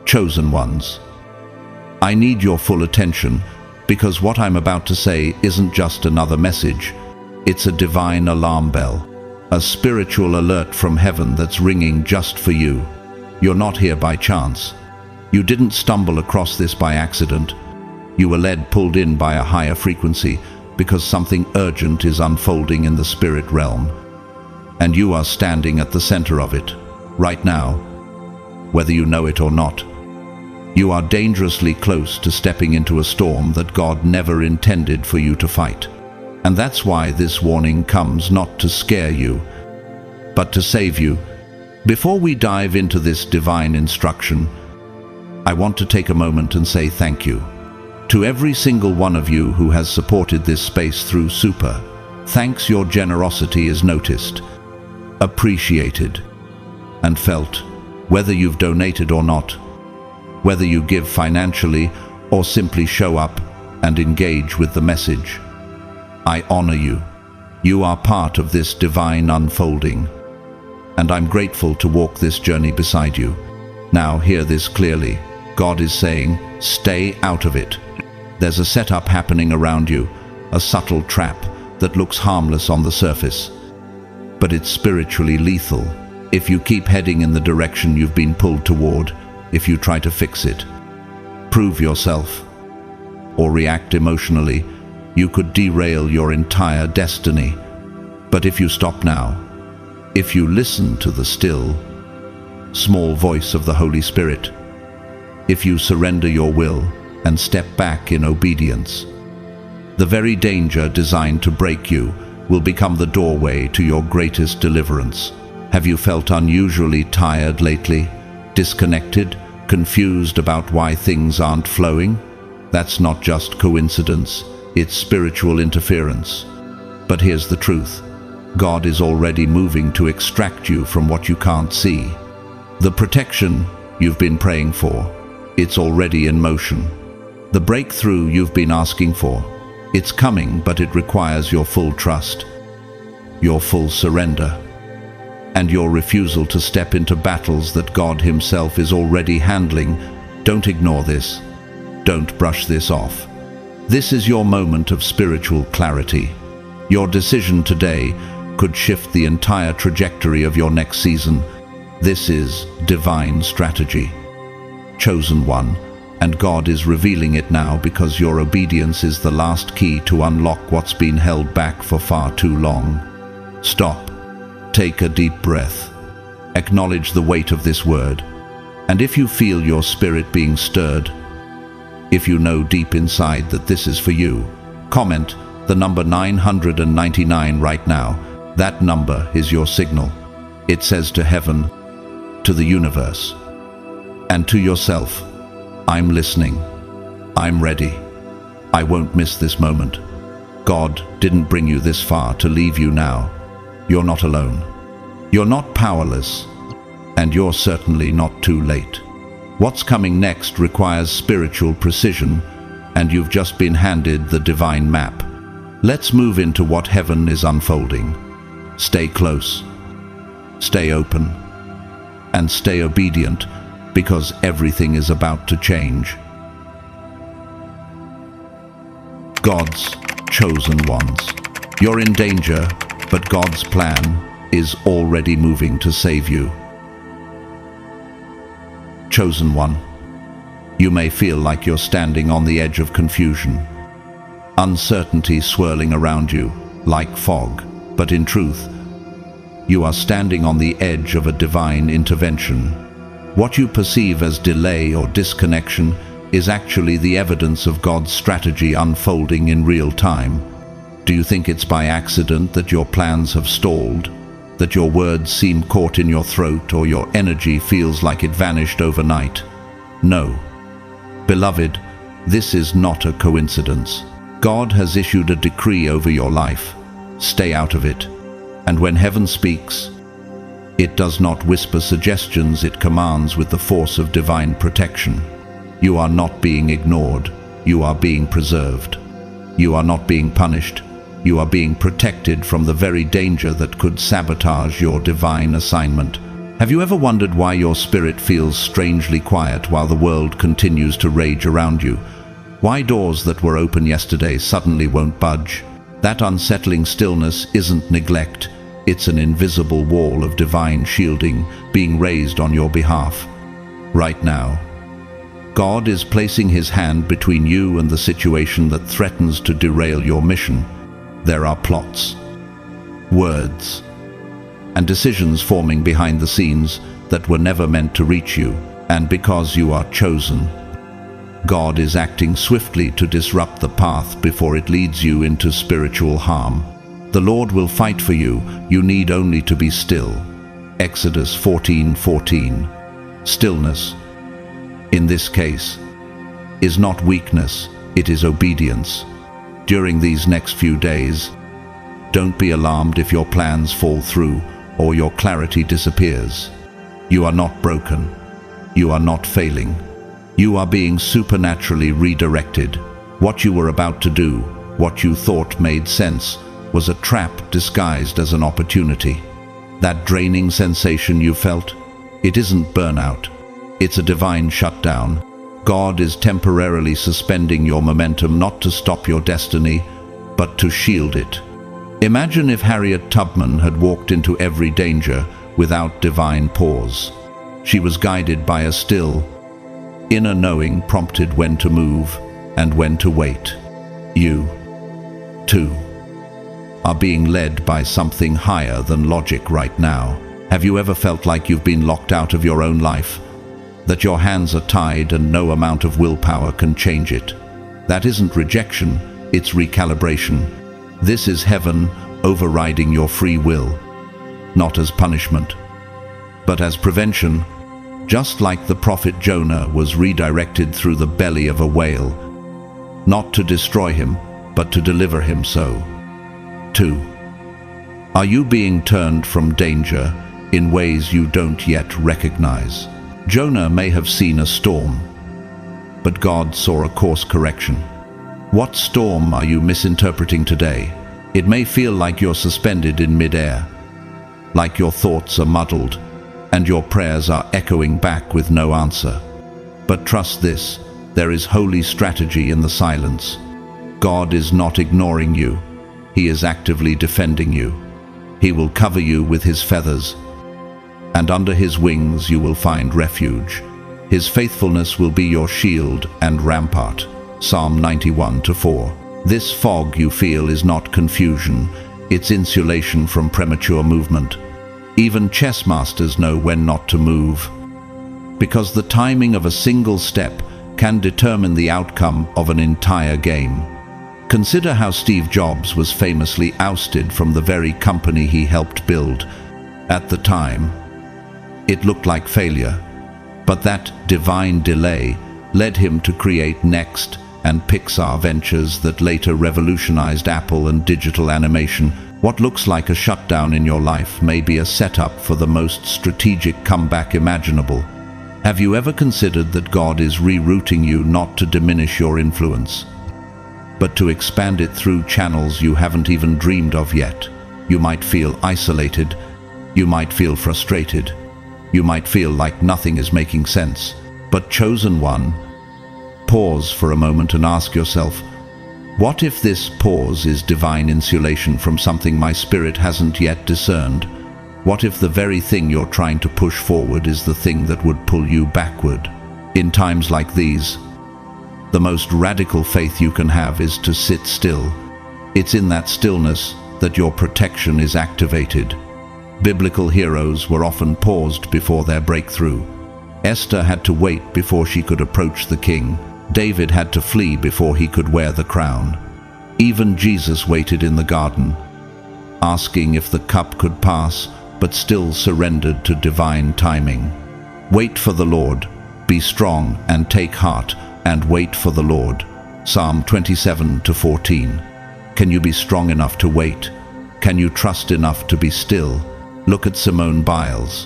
Chosen ones, I need your full attention, because what I'm about to say isn't just another message. It's a divine alarm bell, a spiritual alert from heaven that's ringing just for you. You're not here by chance. You didn't stumble across this by accident. You were pulled in by a higher frequency because something urgent is unfolding in the spirit realm. And you are standing at the center of it, right now, whether you know it or not. You are dangerously close to stepping into a storm that God never intended for you to fight. And that's why this warning comes not to scare you, but to save you. Before we dive into this divine instruction, I want to take a moment and say thank you to every single one of you who has supported this space through Super. Thanks, your generosity is noticed, appreciated, and felt, whether you've donated or not. Whether you give financially or simply show up and engage with the message, I honor you. You are part of this divine unfolding, and I'm grateful to walk this journey beside you. Now hear this clearly. God is saying, stay out of it. There's a setup happening around you, a subtle trap that looks harmless on the surface, but it's spiritually lethal. If you keep heading in the direction you've been pulled toward, if you try to fix it, prove yourself, or react emotionally, you could derail your entire destiny. But if you stop now, if you listen to the still, small voice of the Holy Spirit, if you surrender your will and step back in obedience, the very danger designed to break you will become the doorway to your greatest deliverance. Have you felt unusually tired lately? Disconnected, confused about why things aren't flowing? That's not just coincidence, it's spiritual interference. But here's the truth. God is already moving to extract you from what you can't see. The protection you've been praying for, it's already in motion. The breakthrough you've been asking for, it's coming, but it requires your full trust, your full surrender, and your refusal to step into battles that God Himself is already handling. Don't ignore this. Don't brush this off. This is your moment of spiritual clarity. Your decision today could shift the entire trajectory of your next season. This is divine strategy. Chosen one, and God is revealing it now because your obedience is the last key to unlock what's been held back for far too long. Stop. Take a deep breath. Acknowledge the weight of this word. And if you feel your spirit being stirred, if you know deep inside that this is for you, comment the number 999 right now. That number is your signal. It says to heaven, to the universe, and to yourself, I'm listening. I'm ready. I won't miss this moment. God didn't bring you this far to leave you now. You're not alone. You're not powerless, and you're certainly not too late. What's coming next requires spiritual precision, and you've just been handed the divine map. Let's move into what heaven is unfolding. Stay close, stay open, and stay obedient, because everything is about to change. God's chosen ones. You're in danger, but God's plan is already moving to save you. Chosen one, you may feel like you're standing on the edge of confusion, uncertainty swirling around you like fog, but in truth, you are standing on the edge of a divine intervention. What you perceive as delay or disconnection is actually the evidence of God's strategy unfolding in real time. Do you think it's by accident that your plans have stalled, that your words seem caught in your throat, or your energy feels like it vanished overnight? No. Beloved, this is not a coincidence. God has issued a decree over your life. Stay out of it. And when heaven speaks, it does not whisper suggestions, it commands with the force of divine protection. You are not being ignored. You are being preserved. You are not being punished. You are being protected from the very danger that could sabotage your divine assignment. Have you ever wondered why your spirit feels strangely quiet while the world continues to rage around you? Why doors that were open yesterday suddenly won't budge? That unsettling stillness isn't neglect. It's an invisible wall of divine shielding being raised on your behalf. Right now, God is placing His hand between you and the situation that threatens to derail your mission. There are plots, words, and decisions forming behind the scenes that were never meant to reach you, and because you are chosen, God is acting swiftly to disrupt the path before it leads you into spiritual harm. The Lord will fight for you. You need only to be still. Exodus 14:14. Stillness, in this case, is not weakness, it is obedience. During these next few days, don't be alarmed if your plans fall through or your clarity disappears. You are not broken. You are not failing. You are being supernaturally redirected. What you were about to do, what you thought made sense, was a trap disguised as an opportunity. That draining sensation you felt, it isn't burnout. It's a divine shutdown. God is temporarily suspending your momentum not to stop your destiny, but to shield it. Imagine if Harriet Tubman had walked into every danger without divine pause. She was guided by a still, inner knowing prompted when to move and when to wait. You, too, are being led by something higher than logic right now. Have you ever felt like you've been locked out of your own life? That your hands are tied and no amount of willpower can change it? That isn't rejection, it's recalibration. This is heaven overriding your free will, not as punishment, but as prevention, just like the prophet Jonah was redirected through the belly of a whale, not to destroy him, but to deliver him so. 2. Are you being turned from danger in ways you don't yet recognize? Jonah may have seen a storm, but God saw a course correction. What storm are you misinterpreting today? It may feel like you're suspended in midair, like your thoughts are muddled, and your prayers are echoing back with no answer. But trust this, there is holy strategy in the silence. God is not ignoring you. He is actively defending you. He will cover you with His feathers, and under His wings you will find refuge. His faithfulness will be your shield and rampart. Psalm 91:4. This fog you feel is not confusion, it's insulation from premature movement. Even chess masters know when not to move, because the timing of a single step can determine the outcome of an entire game. Consider how Steve Jobs was famously ousted from the very company he helped build. At the time, it looked like failure, but that divine delay led him to create Next and Pixar ventures that later revolutionized Apple and digital animation. What looks like a shutdown in your life may be a setup for the most strategic comeback imaginable. Have you ever considered that God is rerouting you not to diminish your influence, but to expand it through channels you haven't even dreamed of yet? You might feel isolated. You might feel frustrated. You might feel like nothing is making sense. But chosen one, pause for a moment and ask yourself, what if this pause is divine insulation from something my spirit hasn't yet discerned? What if the very thing you're trying to push forward is the thing that would pull you backward? In times like these, the most radical faith you can have is to sit still. It's in that stillness that your protection is activated. Biblical heroes were often paused before their breakthrough. Esther had to wait before she could approach the king. David had to flee before he could wear the crown. Even Jesus waited in the garden, asking if the cup could pass, but still surrendered to divine timing. Wait for the Lord. Be strong and take heart, and wait for the Lord. Psalm 27:14. Can you be strong enough to wait? Can you trust enough to be still? Look at Simone Biles.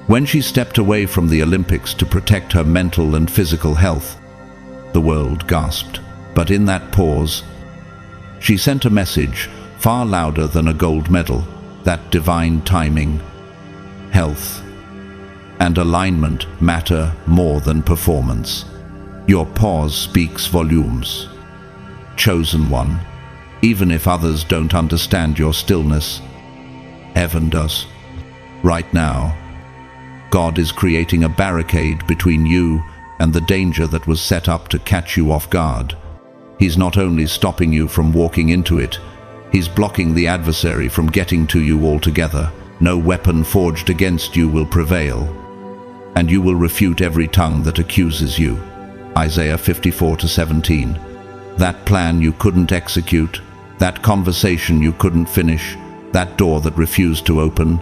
When she stepped away from the Olympics to protect her mental and physical health, the world gasped. But in that pause, she sent a message far louder than a gold medal, that divine timing, health, and alignment matter more than performance. Your pause speaks volumes. Chosen one, even if others don't understand your stillness, heaven does. Right now, God is creating a barricade between you and the danger that was set up to catch you off guard. He's not only stopping you from walking into it, he's blocking the adversary from getting to you altogether. No weapon forged against you will prevail, and you will refute every tongue that accuses you. Isaiah 54:17. That plan you couldn't execute, that conversation you couldn't finish, that door that refused to open,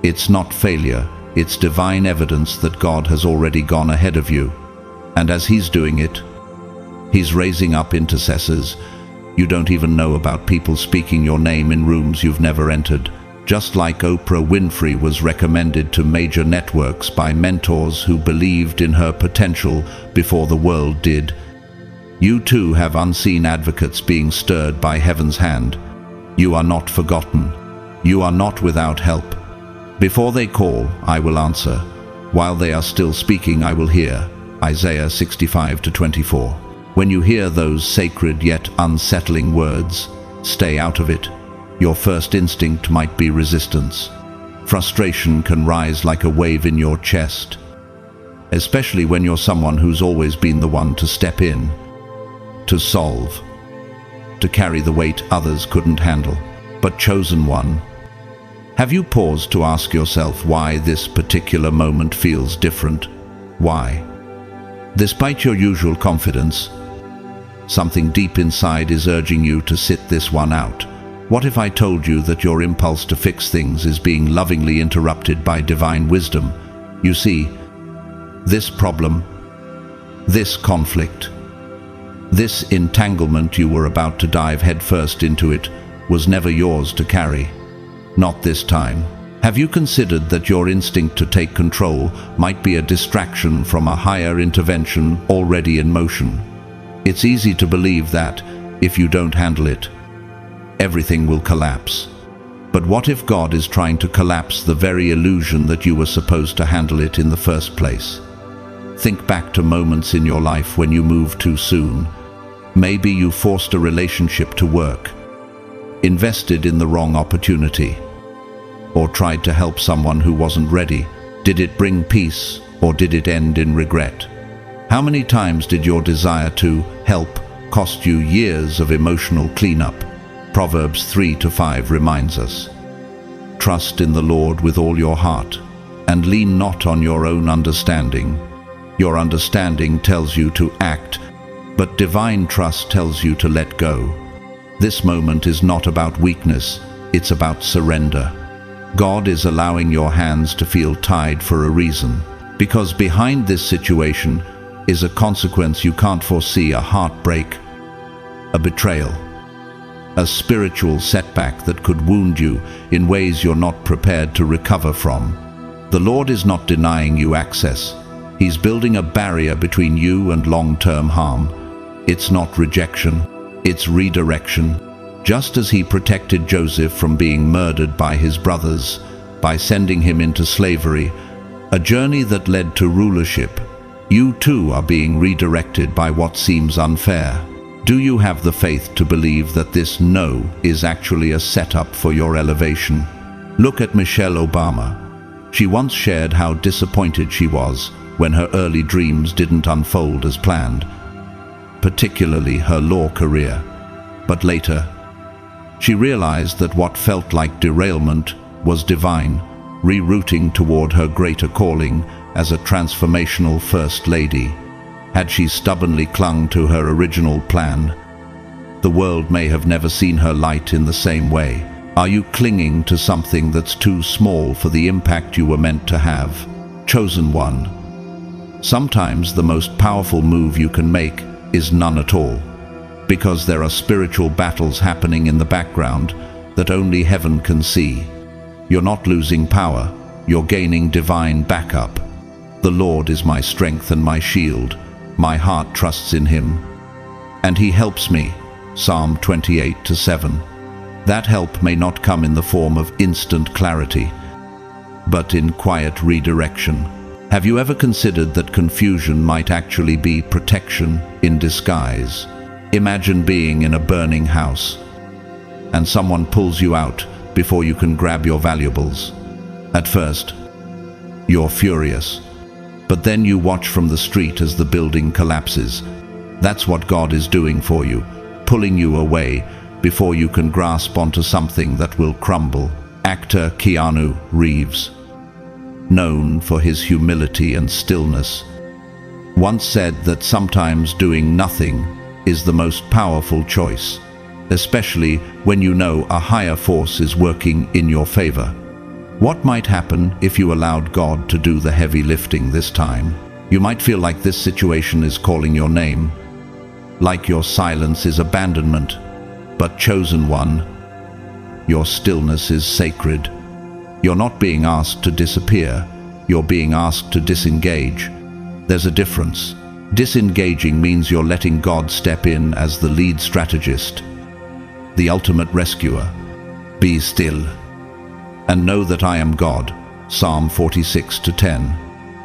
it's not failure, it's divine evidence that God has already gone ahead of you. And as he's doing it, he's raising up intercessors. You don't even know about, people speaking your name in rooms you've never entered. Just like Oprah Winfrey was recommended to major networks by mentors who believed in her potential before the world did, you too have unseen advocates being stirred by heaven's hand. You are not forgotten. You are not without help. Before they call, I will answer. While they are still speaking, I will hear. Isaiah 65:24. When you hear those sacred yet unsettling words, stay out of it. Your first instinct might be resistance. Frustration can rise like a wave in your chest, especially when you're someone who's always been the one to step in, to solve, to carry the weight others couldn't handle. But chosen one, have you paused to ask yourself why this particular moment feels different? Why? Despite your usual confidence, something deep inside is urging you to sit this one out. What if I told you that your impulse to fix things is being lovingly interrupted by divine wisdom? You see, this problem, this conflict, this entanglement you were about to dive headfirst into, it was never yours to carry. Not this time. Have you considered that your instinct to take control might be a distraction from a higher intervention already in motion? It's easy to believe that, if you don't handle it, everything will collapse. But what if God is trying to collapse the very illusion that you were supposed to handle it in the first place? Think back to moments in your life when you moved too soon. Maybe you forced a relationship to work, invested in the wrong opportunity, or tried to help someone who wasn't ready. Did it bring peace, or did it end in regret? How many times did your desire to help cost you years of emotional cleanup? Proverbs 3:5 reminds us, "Trust in the Lord with all your heart, and lean not on your own understanding." Your understanding tells you to act, but divine trust tells you to let go. This moment is not about weakness, it's about surrender. God is allowing your hands to feel tied for a reason, because behind this situation is a consequence you can't foresee, a heartbreak, a betrayal, a spiritual setback that could wound you in ways you're not prepared to recover from. The Lord is not denying you access. He's building a barrier between you and long-term harm. It's not rejection, it's redirection. Just as he protected Joseph from being murdered by his brothers by sending him into slavery, a journey that led to rulership, you too are being redirected by what seems unfair. Do you have the faith to believe that this no is actually a setup for your elevation? Look at Michelle Obama. She once shared how disappointed she was when her early dreams didn't unfold as planned, particularly her law career. But later, she realized that what felt like derailment was divine, rerouting toward her greater calling as a transformational First Lady. Had she stubbornly clung to her original plan, the world may have never seen her light in the same way. Are you clinging to something that's too small for the impact you were meant to have? Chosen one. Sometimes the most powerful move you can make is none at all, because there are spiritual battles happening in the background that only heaven can see. You're not losing power, you're gaining divine backup. The Lord is my strength and my shield. My heart trusts in him, and he helps me. Psalm 28:7. That help may not come in the form of instant clarity, but in quiet redirection. Have you ever considered that confusion might actually be protection in disguise? Imagine being in a burning house, and someone pulls you out before you can grab your valuables. At first, you're furious, but then you watch from the street as the building collapses. That's what God is doing for you, pulling you away before you can grasp onto something that will crumble. Actor Keanu Reeves, known for his humility and stillness, once said that sometimes doing nothing is the most powerful choice, especially when you know a higher force is working in your favor. What might happen if you allowed God to do the heavy lifting this time? You might feel like this situation is calling your name, like your silence is abandonment. But chosen one, your stillness is sacred. You're not being asked to disappear, you're being asked to disengage. There's a difference. Disengaging means you're letting God step in as the lead strategist, the ultimate rescuer. Be still and know that I am God. Psalm 46:10.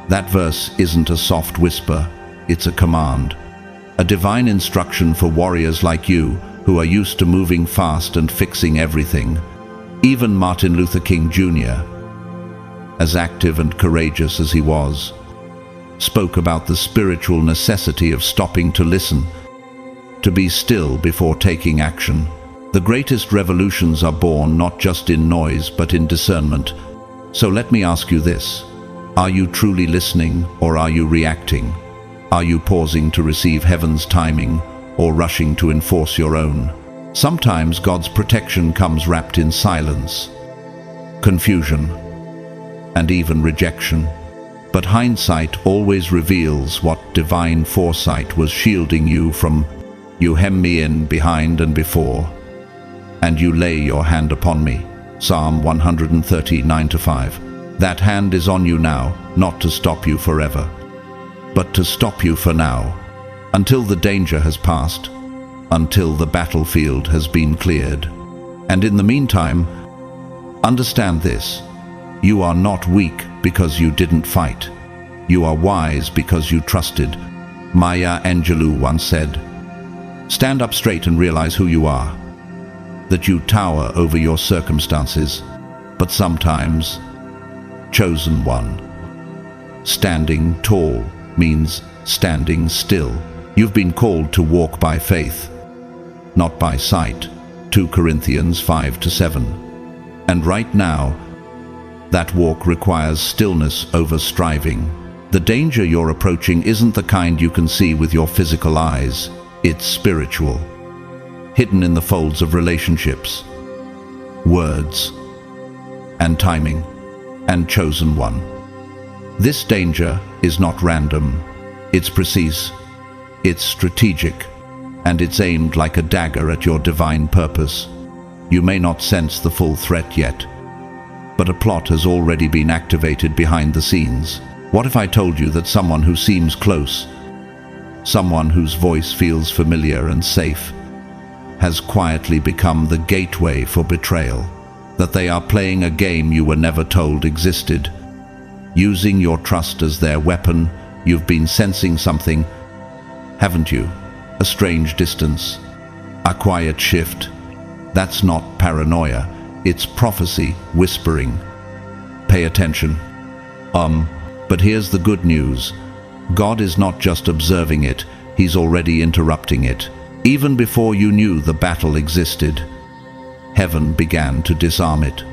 That verse isn't a soft whisper, it's a command. A divine instruction for warriors like you who are used to moving fast and fixing everything. Even Martin Luther King Jr., as active and courageous as he was, spoke about the spiritual necessity of stopping to listen, to be still before taking action. The greatest revolutions are born not just in noise but in discernment. So let me ask you this. Are you truly listening, or are you reacting? Are you pausing to receive heaven's timing, or rushing to enforce your own? Sometimes God's protection comes wrapped in silence, confusion, and even rejection. But hindsight always reveals what divine foresight was shielding you from. You hem me in behind and before, and you lay your hand upon me. Psalm 139:5. That hand is on you now, not to stop you forever, but to stop you for now, until the danger has passed, until the battlefield has been cleared. And in the meantime, understand this: you are not weak because you didn't fight. You are wise because you trusted. Maya Angelou once said, "Stand up straight and realize who you are, that you tower over your circumstances, but sometimes, chosen one." Standing tall means standing still. You've been called to walk by faith, not by sight. 2 Corinthians 5-7. And right now, that walk requires stillness over striving. The danger you're approaching isn't the kind you can see with your physical eyes. It's spiritual, hidden in the folds of relationships, words, and timing, and chosen one. This danger is not random. It's precise, it's strategic, and it's aimed like a dagger at your divine purpose. You may not sense the full threat yet, but a plot has already been activated behind the scenes. What if I told you that someone who seems close, someone whose voice feels familiar and safe, has quietly become the gateway for betrayal? That they are playing a game you were never told existed. Using your trust as their weapon, you've been sensing something, haven't you? A strange distance, a quiet shift. That's not paranoia, it's prophecy whispering. Pay attention. But here's the good news. God is not just observing it, He's already interrupting it. Even before you knew the battle existed, heaven began to disarm it.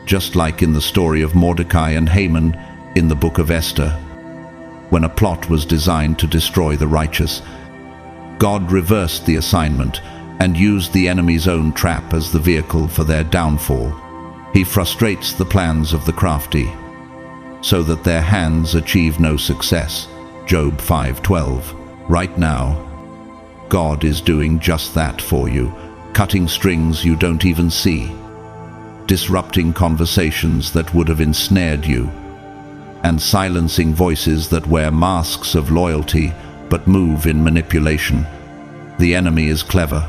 Just like in the story of Mordecai and Haman in the book of Esther. When a plot was designed to destroy the righteous, God reversed the assignment and used the enemy's own trap as the vehicle for their downfall. He frustrates the plans of the crafty, so that their hands achieve no success. Job 5:12. Right now, God is doing just that for you, cutting strings you don't even see, disrupting conversations that would have ensnared you, and silencing voices that wear masks of loyalty but move in manipulation. The enemy is clever.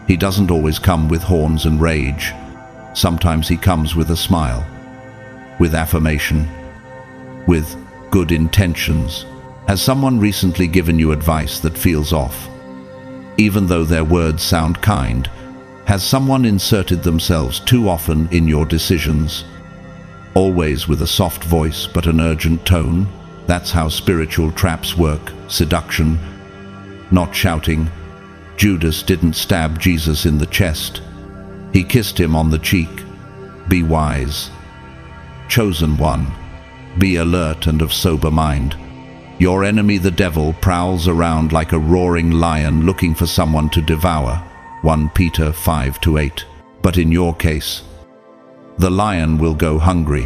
He doesn't always come with horns and rage. Sometimes he comes with a smile, with affirmation, with good intentions. Has someone recently given you advice that feels off? Even though their words sound kind, has someone inserted themselves too often in your decisions? Always with a soft voice but an urgent tone? That's how spiritual traps work. Seduction, not shouting. Judas didn't stab Jesus in the chest. He kissed him on the cheek. Be wise. Chosen one, be alert and of sober mind. Your enemy, the devil, prowls around like a roaring lion looking for someone to devour. 1 Peter 5-8. But in your case, the lion will go hungry.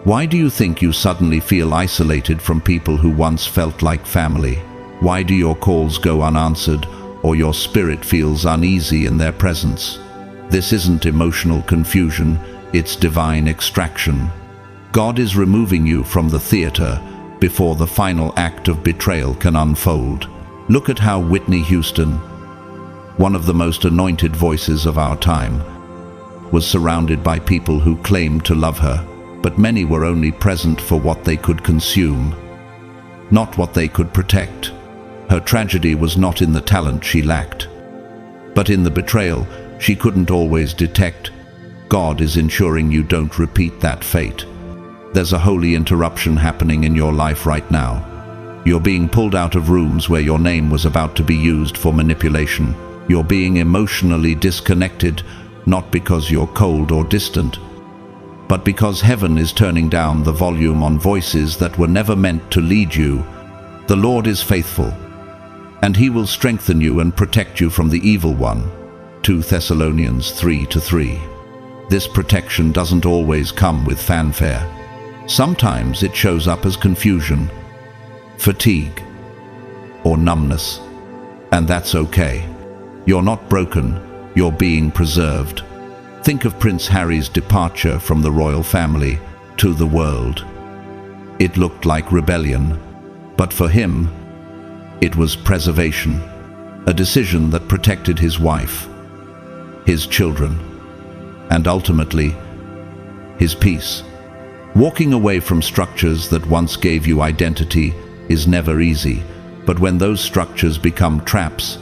Why do you think you suddenly feel isolated from people who once felt like family? Why do your calls go unanswered, or your spirit feels uneasy in their presence? This isn't emotional confusion, it's divine extraction. God is removing you from the theater before the final act of betrayal can unfold. Look at how Whitney Houston, one of the most anointed voices of our time, was surrounded by people who claimed to love her, but many were only present for what they could consume, not what they could protect. Her tragedy was not in the talent she lacked, but in the betrayal she couldn't always detect. God is ensuring you don't repeat that fate. There's a holy interruption happening in your life right now. You're being pulled out of rooms where your name was about to be used for manipulation. You're being emotionally disconnected, not because you're cold or distant, but because heaven is turning down the volume on voices that were never meant to lead you. The Lord is faithful, and He will strengthen you and protect you from the evil one. 2 Thessalonians 3-3. This protection doesn't always come with fanfare. Sometimes it shows up as confusion, fatigue, or numbness. And that's okay. You're not broken, you're being preserved. Think of Prince Harry's departure from the royal family to the world. It looked like rebellion, but for him, it was preservation, a decision that protected his wife, his children, and ultimately, his peace. Walking away from structures that once gave you identity is never easy, but when those structures become traps,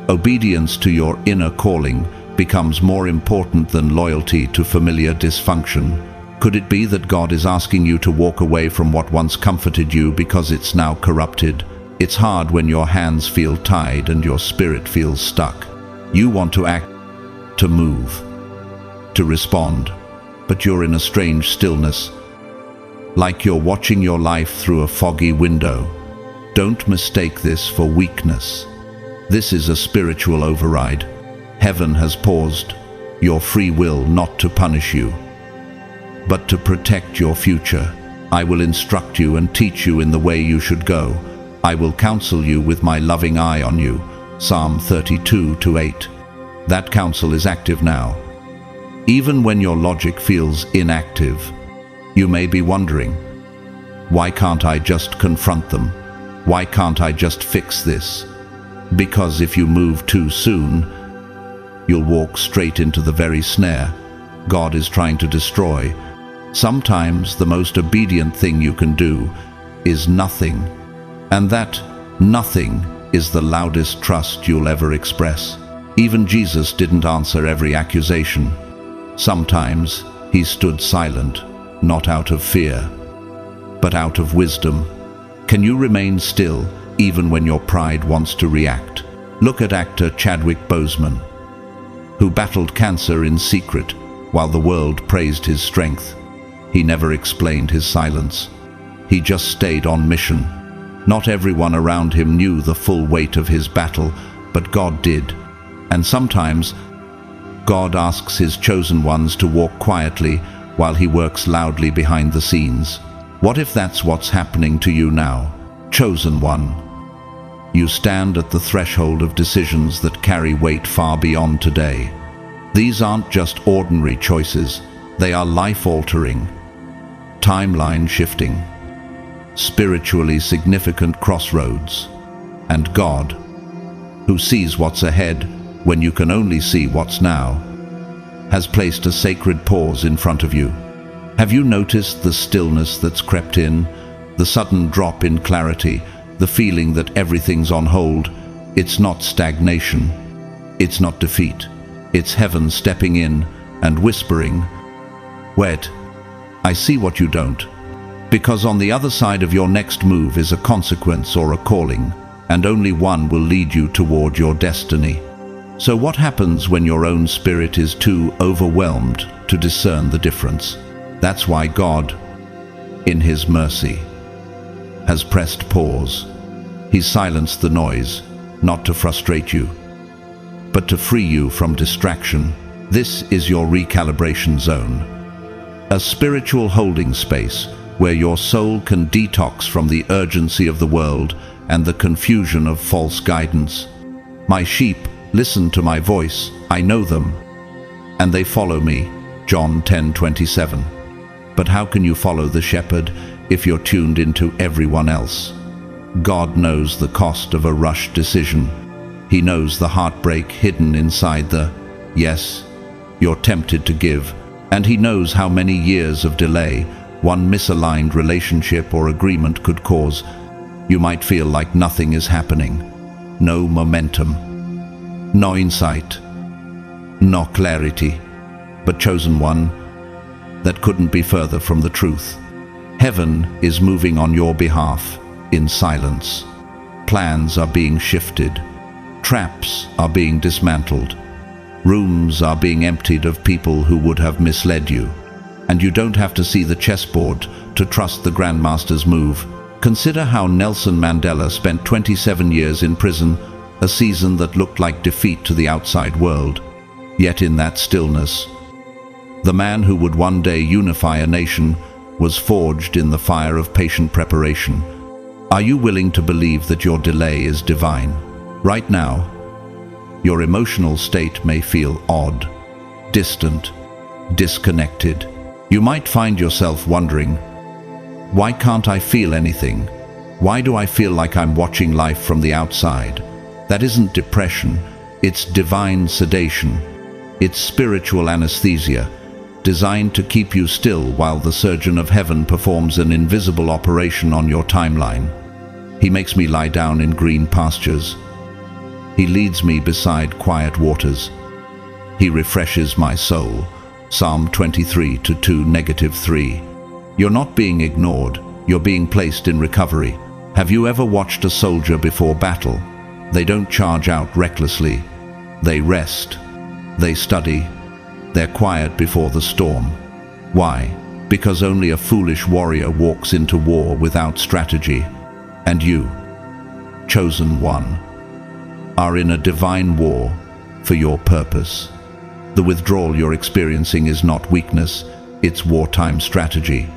obedience to your inner calling becomes more important than loyalty to familiar dysfunction. Could it be that God is asking you to walk away from what once comforted you because it's now corrupted? It's hard when your hands feel tied and your spirit feels stuck. You want to act, to move, to respond, but you're in a strange stillness, like you're watching your life through a foggy window. Don't mistake this for weakness. This is a spiritual override. Heaven has paused your free will not to punish you, but to protect your future. I will instruct you and teach you in the way you should go. I will counsel you with my loving eye on you. Psalm 32-8. That counsel is active now. Even when your logic feels inactive, you may be wondering, why can't I just confront them? Why can't I just fix this? Because if you move too soon, you'll walk straight into the very snare God is trying to destroy. Sometimes the most obedient thing you can do is nothing, and that nothing is the loudest trust you'll ever express. Even Jesus didn't answer every accusation. Sometimes he stood silent, not out of fear, but out of wisdom. Can you remain still even when your pride wants to react? Look at actor Chadwick Boseman, who battled cancer in secret while the world praised his strength. He never explained his silence. He just stayed on mission. Not everyone around him knew the full weight of his battle, but God did. And sometimes, God asks his chosen ones to walk quietly while he works loudly behind the scenes. What if that's what's happening to you now? Chosen one. You stand at the threshold of decisions that carry weight far beyond today. These aren't just ordinary choices. They are life-altering, timeline-shifting, spiritually significant crossroads. And God, who sees what's ahead when you can only see what's now, has placed a sacred pause in front of you. Have you noticed the stillness that's crept in, The sudden drop in clarity, the feeling that everything's on hold, it's not stagnation. It's not defeat. It's heaven stepping in and whispering, "Wait, I see what you don't." Because on the other side of your next move is a consequence or a calling, and only one will lead you toward your destiny. So what happens when your own spirit is too overwhelmed to discern the difference? That's why God, in His mercy, has pressed pause. He's silenced the noise, not to frustrate you, but to free you from distraction. This is your recalibration zone, a spiritual holding space where your soul can detox from the urgency of the world and the confusion of false guidance. My sheep listen to my voice, I know them, and they follow me. John 10:27. But how can you follow the shepherd if you're tuned into everyone else? God knows the cost of a rushed decision. He knows the heartbreak hidden inside the yes you're tempted to give, and He knows how many years of delay one misaligned relationship or agreement could cause. You might feel like nothing is happening. No momentum, no insight, no clarity. But chosen one, that couldn't be further from the truth. Heaven is moving on your behalf in silence. Plans are being shifted. Traps are being dismantled. Rooms are being emptied of people who would have misled you. And you don't have to see the chessboard to trust the Grandmaster's move. Consider how Nelson Mandela spent 27 years in prison, a season that looked like defeat to the outside world. Yet in that stillness, the man who would one day unify a nation was forged in the fire of patient preparation. Are you willing to believe that your delay is divine? Right now, your emotional state may feel odd, distant, disconnected. You might find yourself wondering, why can't I feel anything? Why do I feel like I'm watching life from the outside? That isn't depression, it's divine sedation. It's spiritual anesthesia, designed to keep you still while the surgeon of heaven performs an invisible operation on your timeline. He makes me lie down in green pastures. He leads me beside quiet waters. He refreshes my soul. Psalm 23:2-3. You're not being ignored, you're being placed in recovery. Have you ever watched a soldier before battle? They don't charge out recklessly. They rest. They study. They're quiet before the storm. Why? Because only a foolish warrior walks into war without strategy. And you, chosen one, are in a divine war for your purpose. The withdrawal you're experiencing is not weakness, it's wartime strategy.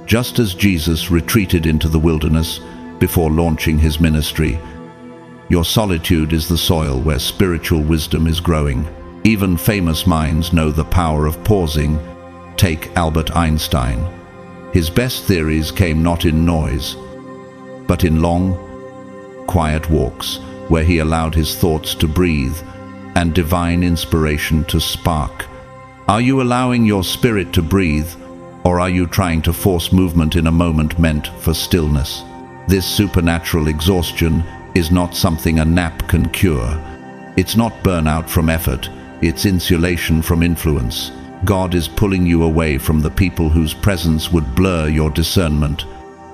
Just as Jesus retreated into the wilderness before launching His ministry, your solitude is the soil where spiritual wisdom is growing. Even famous minds know the power of pausing. Take Albert Einstein. His best theories came not in noise, but in long, quiet walks where he allowed his thoughts to breathe and divine inspiration to spark. Are you allowing your spirit to breathe, or are you trying to force movement in a moment meant for stillness? This supernatural exhaustion is not something a nap can cure. It's not burnout from effort, it's insulation from influence. God is pulling you away from the people whose presence would blur your discernment.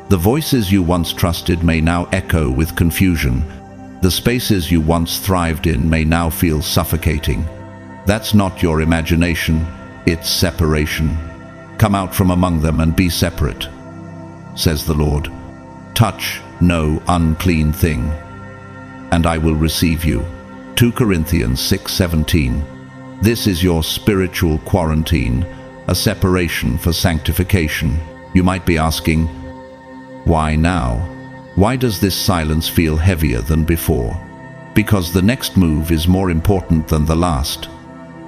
The voices you once trusted may now echo with confusion. The spaces you once thrived in may now feel suffocating. That's not your imagination, it's separation. Come out from among them and be separate, says the Lord. Touch no unclean thing, and I will receive you. 2 Corinthians 6:17. This is your spiritual quarantine, a separation for sanctification. You might be asking, why now? Why does this silence feel heavier than before? Because the next move is more important than the last.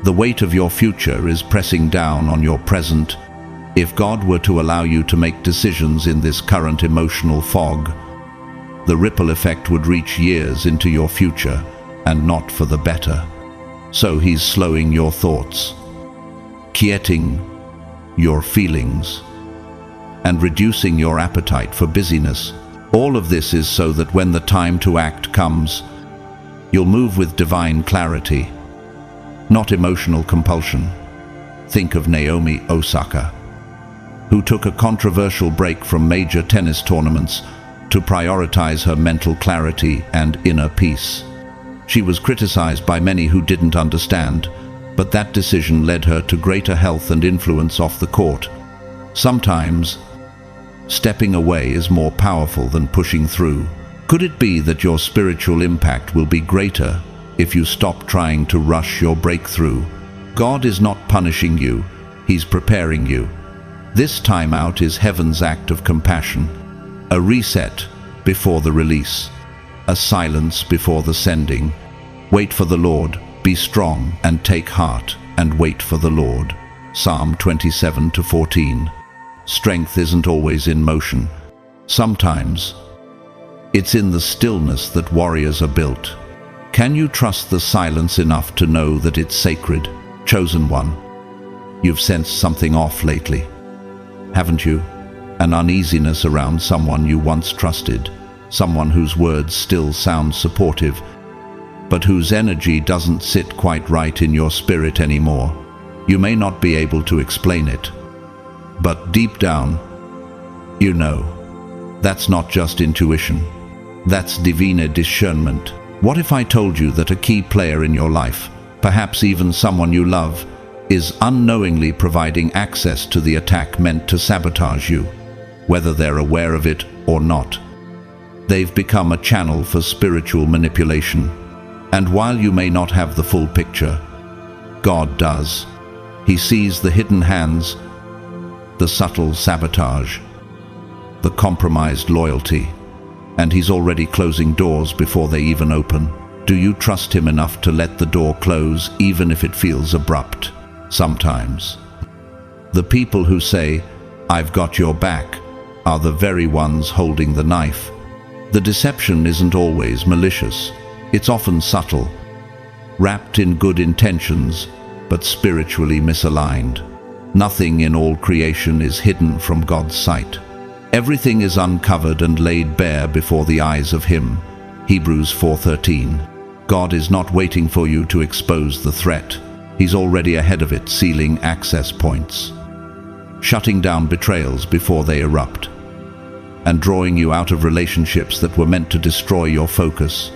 The weight of your future is pressing down on your present. If God were to allow you to make decisions in this current emotional fog, the ripple effect would reach years into your future, and not for the better. So He's slowing your thoughts, quieting your feelings, and reducing your appetite for busyness. All of this is so that when the time to act comes, you'll move with divine clarity, not emotional compulsion. Think of Naomi Osaka, who took a controversial break from major tennis tournaments to prioritize her mental clarity and inner peace. She was criticized by many who didn't understand, but that decision led her to greater health and influence off the court. Sometimes, stepping away is more powerful than pushing through. Could it be that your spiritual impact will be greater if you stop trying to rush your breakthrough? God is not punishing you, He's preparing you. This time out is heaven's act of compassion, a reset before the release, a silence before the sending. Wait for the Lord, be strong and take heart, and wait for the Lord. Psalm 27-14. Strength isn't always in motion. Sometimes, it's in the stillness that warriors are built. Can you trust the silence enough to know that it's sacred? Chosen one, you've sensed something off lately, haven't you? An uneasiness around someone you once trusted, someone whose words still sound supportive, but whose energy doesn't sit quite right in your spirit anymore. You may not be able to explain it, but deep down, you know. That's not just intuition. That's divine discernment. What if I told you that a key player in your life, perhaps even someone you love, is unknowingly providing access to the attack meant to sabotage you, whether they're aware of it or not? They've become a channel for spiritual manipulation. And while you may not have the full picture, God does. He sees the hidden hands, the subtle sabotage, the compromised loyalty, and He's already closing doors before they even open. Do you trust Him enough to let the door close even if it feels abrupt? Sometimes. The people who say, "I've got your back," are the very ones holding the knife. The deception isn't always malicious. It's often subtle, wrapped in good intentions, but spiritually misaligned. Nothing in all creation is hidden from God's sight. Everything is uncovered and laid bare before the eyes of Him. Hebrews 4:13. God is not waiting for you to expose the threat. He's already ahead of it, sealing access points, shutting down betrayals before they erupt, and drawing you out of relationships that were meant to destroy your focus.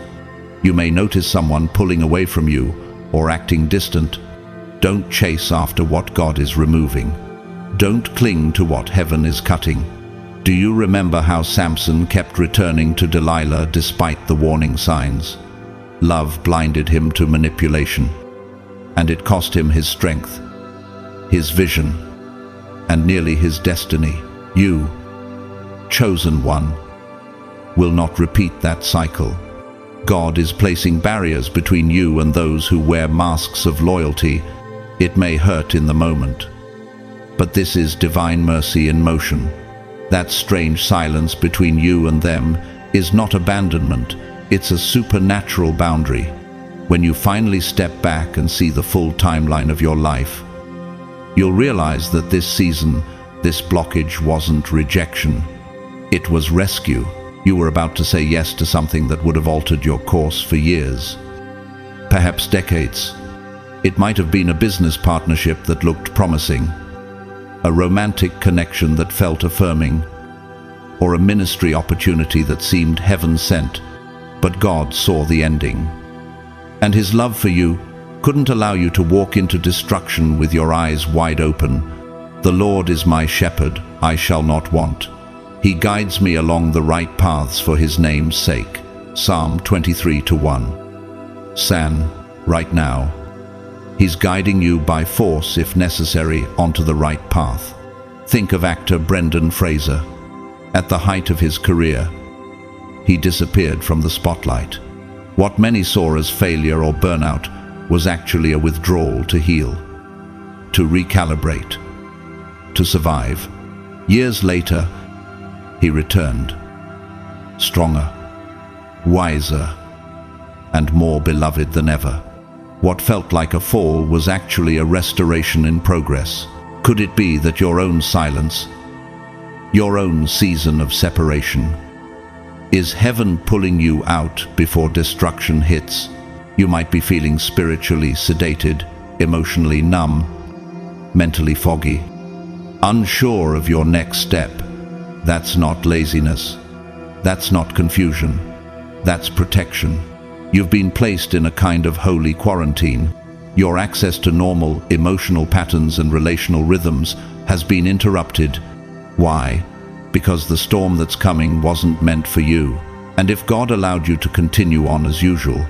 You may notice someone pulling away from you or acting distant. Don't chase after what God is removing. Don't cling to what heaven is cutting. Do you remember how Samson kept returning to Delilah despite the warning signs? Love blinded him to manipulation, and it cost him his strength, his vision, and nearly his destiny. You, chosen one, will not repeat that cycle. God is placing barriers between you and those who wear masks of loyalty. It may hurt in the moment, but this is divine mercy in motion. That strange silence between you and them is not abandonment, it's a supernatural boundary. When you finally step back and see the full timeline of your life, you'll realize that this season, this blockage wasn't rejection. It was rescue. You were about to say yes to something that would have altered your course for years, perhaps decades. It might have been a business partnership that looked promising, a romantic connection that felt affirming, or a ministry opportunity that seemed heaven-sent, but God saw the ending. And His love for you couldn't allow you to walk into destruction with your eyes wide open. The Lord is my shepherd, I shall not want. He guides me along the right paths for His name's sake. Psalm 23:1. San, right now, He's guiding you by force, if necessary, onto the right path. Think of actor Brendan Fraser. At the height of his career, he disappeared from the spotlight. What many saw as failure or burnout was actually a withdrawal to heal, to recalibrate, to survive. Years later, he returned, stronger, wiser, and more beloved than ever. What felt like a fall was actually a restoration in progress. Could it be that your own silence, your own season of separation. Is heaven pulling you out before destruction hits? You might be feeling spiritually sedated, emotionally numb, mentally foggy, unsure of your next step. That's not laziness. That's not confusion. That's protection. You've been placed in a kind of holy quarantine. Your access to normal emotional patterns and relational rhythms has been interrupted. Why? Because the storm that's coming wasn't meant for you. And if God allowed you to continue on as usual,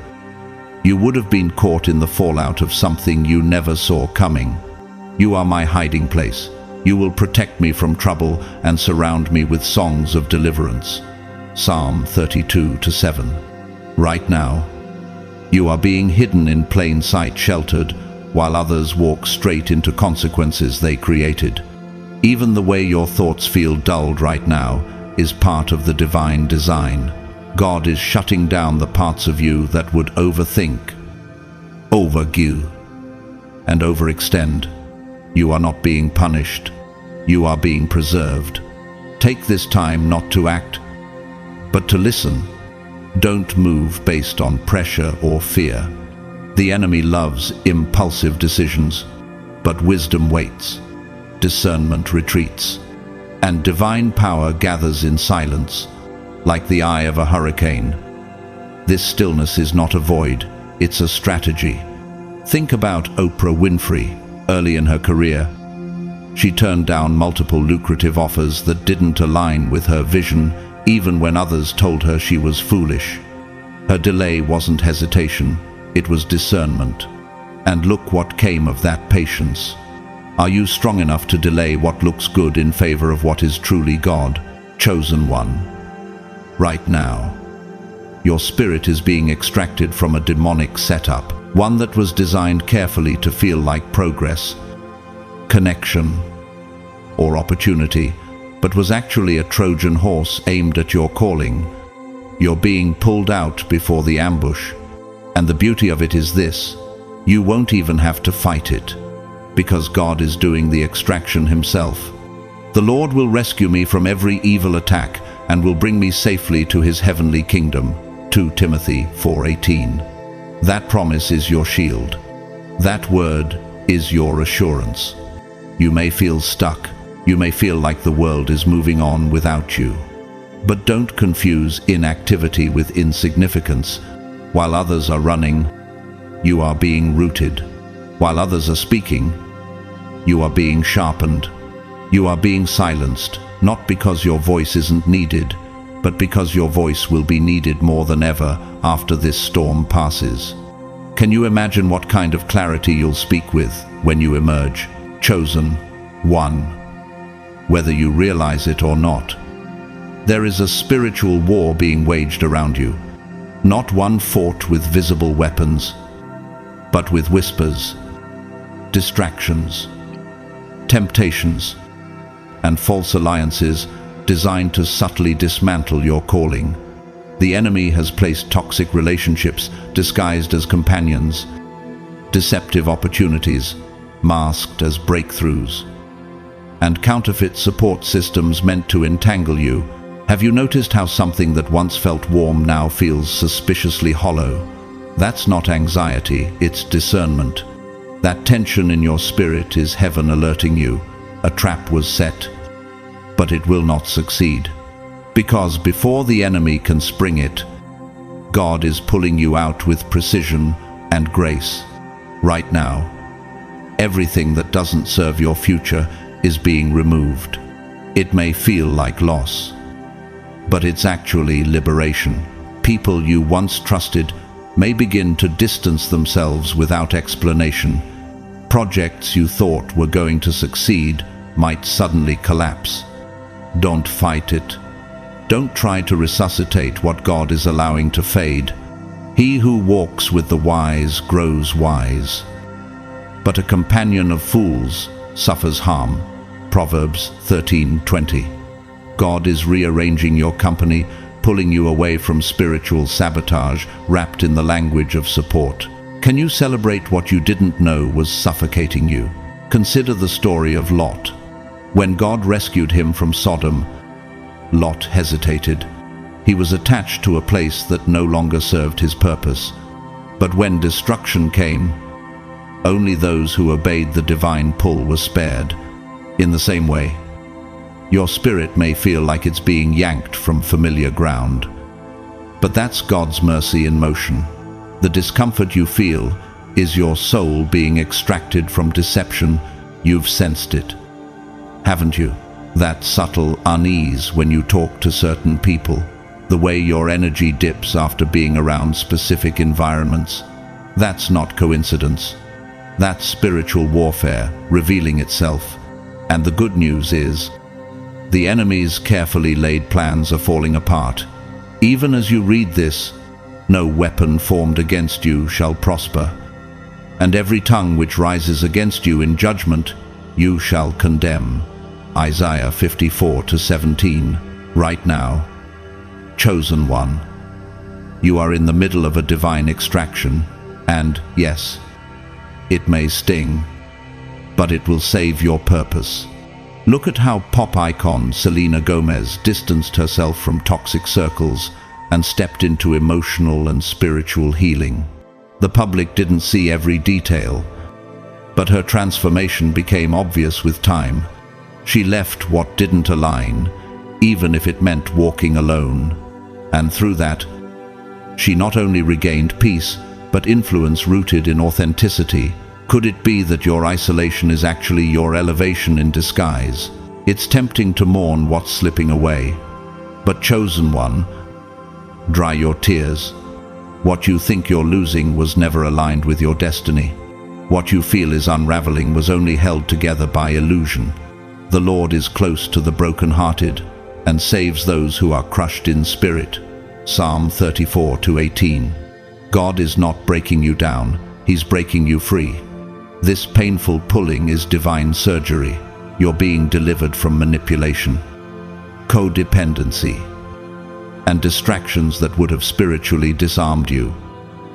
you would have been caught in the fallout of something you never saw coming. You are my hiding place. You will protect me from trouble and surround me with songs of deliverance. Psalm 32:7. Right now, you are being hidden in plain sight, sheltered, while others walk straight into consequences they created. Even the way your thoughts feel dulled right now is part of the divine design. God is shutting down the parts of you that would overthink, overgive, and overextend. You are not being punished. You are being preserved. Take this time not to act, but to listen. Don't move based on pressure or fear. The enemy loves impulsive decisions, but wisdom waits. Discernment retreats, and divine power gathers in silence, like the eye of a hurricane. This stillness is not a void, it's a strategy. Think about Oprah Winfrey. Early in her career, she turned down multiple lucrative offers that didn't align with her vision, even when others told her she was foolish. Her delay wasn't hesitation, it was discernment. And look what came of that patience. Are you strong enough to delay what looks good in favor of what is truly God, chosen one? Right now, your spirit is being extracted from a demonic setup, one that was designed carefully to feel like progress, connection, or opportunity, but was actually a Trojan horse aimed at your calling. You're being pulled out before the ambush, and the beauty of it is this: you won't even have to fight it, because God is doing the extraction himself. The Lord will rescue me from every evil attack and will bring me safely to his heavenly kingdom. 2 Timothy 4:18. That promise is your shield. That word is your assurance. You may feel stuck. You may feel like the world is moving on without you. But don't confuse inactivity with insignificance. While others are running, you are being rooted. While others are speaking, you are being sharpened. You are being silenced, not because your voice isn't needed, but because your voice will be needed more than ever after this storm passes. Can you imagine what kind of clarity you'll speak with when you emerge, chosen one, whether you realize it or not? There is a spiritual war being waged around you, not one fought with visible weapons, but with whispers, distractions, temptations, and false alliances designed to subtly dismantle your calling. The enemy has placed toxic relationships disguised as companions, deceptive opportunities masked as breakthroughs, and counterfeit support systems meant to entangle you. Have you noticed how something that once felt warm now feels suspiciously hollow? That's not anxiety, it's discernment. That tension in your spirit is heaven alerting you. A trap was set, but it will not succeed. Because before the enemy can spring it, God is pulling you out with precision and grace. Right now, everything that doesn't serve your future is being removed. It may feel like loss, but it's actually liberation. People you once trusted may begin to distance themselves without explanation. Projects you thought were going to succeed might suddenly collapse. Don't fight it. Don't try to resuscitate what God is allowing to fade. He who walks with the wise grows wise, but a companion of fools suffers harm. Proverbs 13:20. God is rearranging your company, pulling you away from spiritual sabotage wrapped in the language of support. Can you celebrate what you didn't know was suffocating you? Consider the story of Lot. When God rescued him from Sodom, Lot hesitated. He was attached to a place that no longer served his purpose. But when destruction came, only those who obeyed the divine pull were spared. In the same way, your spirit may feel like it's being yanked from familiar ground. But that's God's mercy in motion. The discomfort you feel is your soul being extracted from deception. You've sensed it, haven't you? That subtle unease when you talk to certain people, the way your energy dips after being around specific environments. That's not coincidence. That's spiritual warfare revealing itself. And the good news is, the enemy's carefully laid plans are falling apart. Even as you read this, no weapon formed against you shall prosper, and every tongue which rises against you in judgment you shall condemn. Isaiah 54:17. Right now, chosen one, you are in the middle of a divine extraction, and yes, it may sting, but it will save your purpose. Look at how pop icon Selena Gomez distanced herself from toxic circles and stepped into emotional and spiritual healing. The public didn't see every detail, but her transformation became obvious with time. She left what didn't align, even if it meant walking alone. And through that, she not only regained peace, but influence rooted in authenticity. Could it be that your isolation is actually your elevation in disguise? It's tempting to mourn what's slipping away. But chosen one, dry your tears. What you think you're losing was never aligned with your destiny. What you feel is unraveling was only held together by illusion. The Lord is close to the brokenhearted and saves those who are crushed in spirit. Psalm 34:18. God is not breaking you down, He's breaking you free. This painful pulling is divine surgery. You're being delivered from manipulation, codependency, and distractions that would have spiritually disarmed you.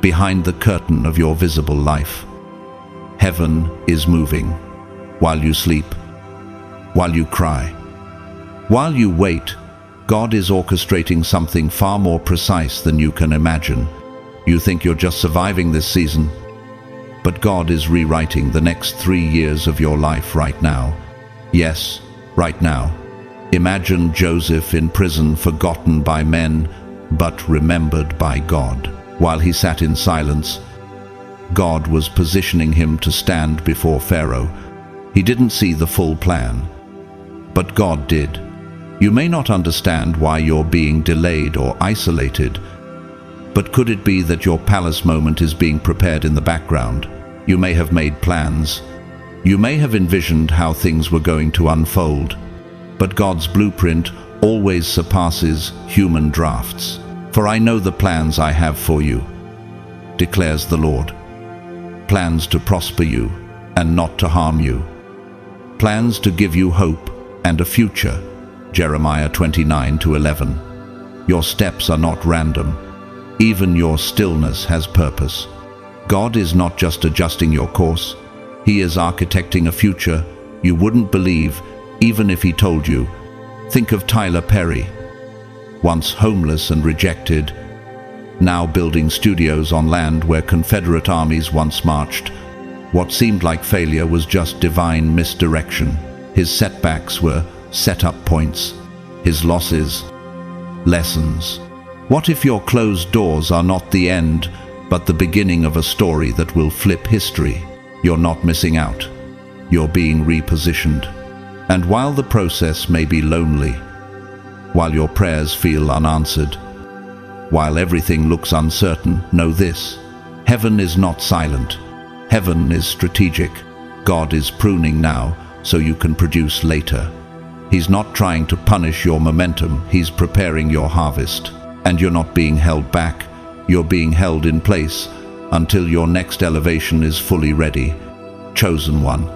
Behind the curtain of your visible life, heaven is moving. While you sleep, while you cry, while you wait, God is orchestrating something far more precise than you can imagine. You think you're just surviving this season, but God is rewriting the next 3 years of your life right now. Yes, right now. Imagine Joseph in prison, forgotten by men, but remembered by God. While he sat in silence, God was positioning him to stand before Pharaoh. He didn't see the full plan, but God did. You may not understand why you're being delayed or isolated, but could it be that your palace moment is being prepared in the background? You may have made plans. You may have envisioned how things were going to unfold, but God's blueprint always surpasses human drafts. For I know the plans I have for you, declares the Lord. Plans to prosper you and not to harm you. Plans to give you hope and a future. Jeremiah 29:11. Your steps are not random. Even your stillness has purpose. God is not just adjusting your course. He is architecting a future you wouldn't believe even if He told you. Think of Tyler Perry, once homeless and rejected, now building studios on land where Confederate armies once marched. What seemed like failure was just divine misdirection. His setbacks were set-up points, his losses, lessons. What if your closed doors are not the end, but the beginning of a story that will flip history? You're not missing out. You're being repositioned. And while the process may be lonely, while your prayers feel unanswered, while everything looks uncertain, know this: heaven is not silent. Heaven is strategic. God is pruning now so you can produce later. He's not trying to punish your momentum, He's preparing your harvest. And you're not being held back, you're being held in place until your next elevation is fully ready. Chosen one,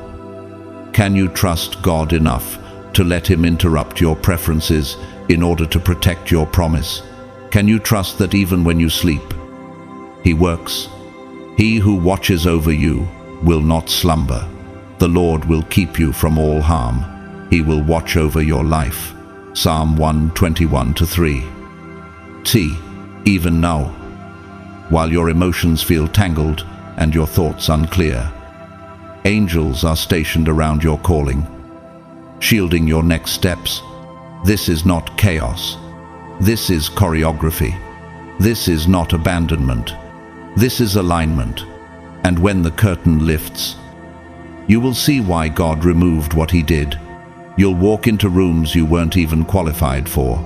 can you trust God enough to let Him interrupt your preferences in order to protect your promise? Can you trust that even when you sleep, He works? He who watches over you will not slumber. The Lord will keep you from all harm. He will watch over your life. Psalm 121-3. T. Even now, while your emotions feel tangled and your thoughts unclear, angels are stationed around your calling, shielding your next steps. This is not chaos. This is choreography. This is not abandonment. This is alignment. And when the curtain lifts, you will see why God removed what He did. You'll walk into rooms you weren't even qualified for.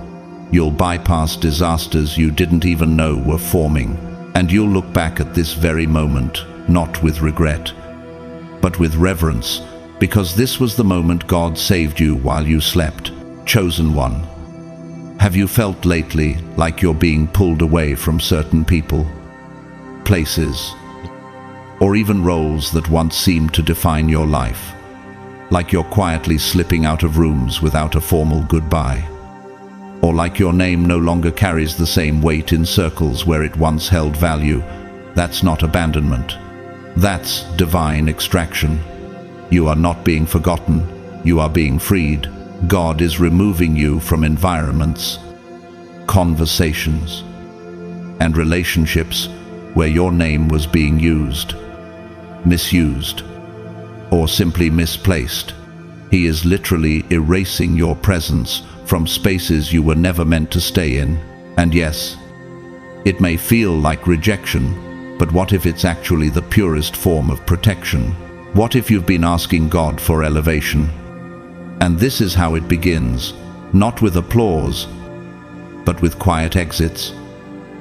You'll bypass disasters you didn't even know were forming. And you'll look back at this very moment, not with regret, but with reverence, because this was the moment God saved you while you slept. Chosen one. Have you felt lately like you're being pulled away from certain people, places, or even roles that once seemed to define your life? Like you're quietly slipping out of rooms without a formal goodbye? Or like your name no longer carries the same weight in circles where it once held value? That's not abandonment. That's divine extraction. You are not being forgotten. You are being freed. God is removing you from environments, conversations, and relationships where your name was being used, misused, or simply misplaced. He is literally erasing your presence from spaces you were never meant to stay in. And yes, it may feel like rejection, but what if it's actually the purest form of protection? What if you've been asking God for elevation? And this is how it begins, not with applause, but with quiet exits.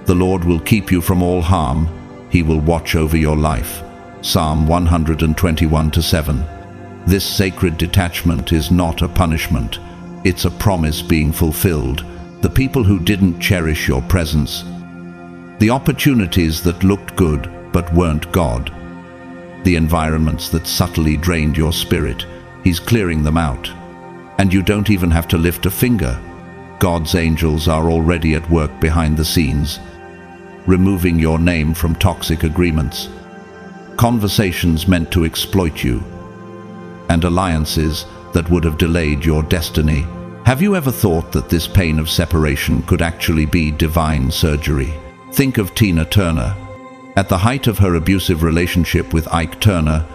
The Lord will keep you from all harm. He will watch over your life. Psalm 121-7. This sacred detachment is not a punishment. It's a promise being fulfilled. The people who didn't cherish your presence, the opportunities that looked good but weren't God, the environments that subtly drained your spirit, He's clearing them out. And you don't even have to lift a finger. God's angels are already at work behind the scenes, removing your name from toxic agreements, conversations meant to exploit you, and alliances that would have delayed your destiny. Have you ever thought that this pain of separation could actually be divine surgery? Think of Tina Turner. At the height of her abusive relationship with Ike Turner,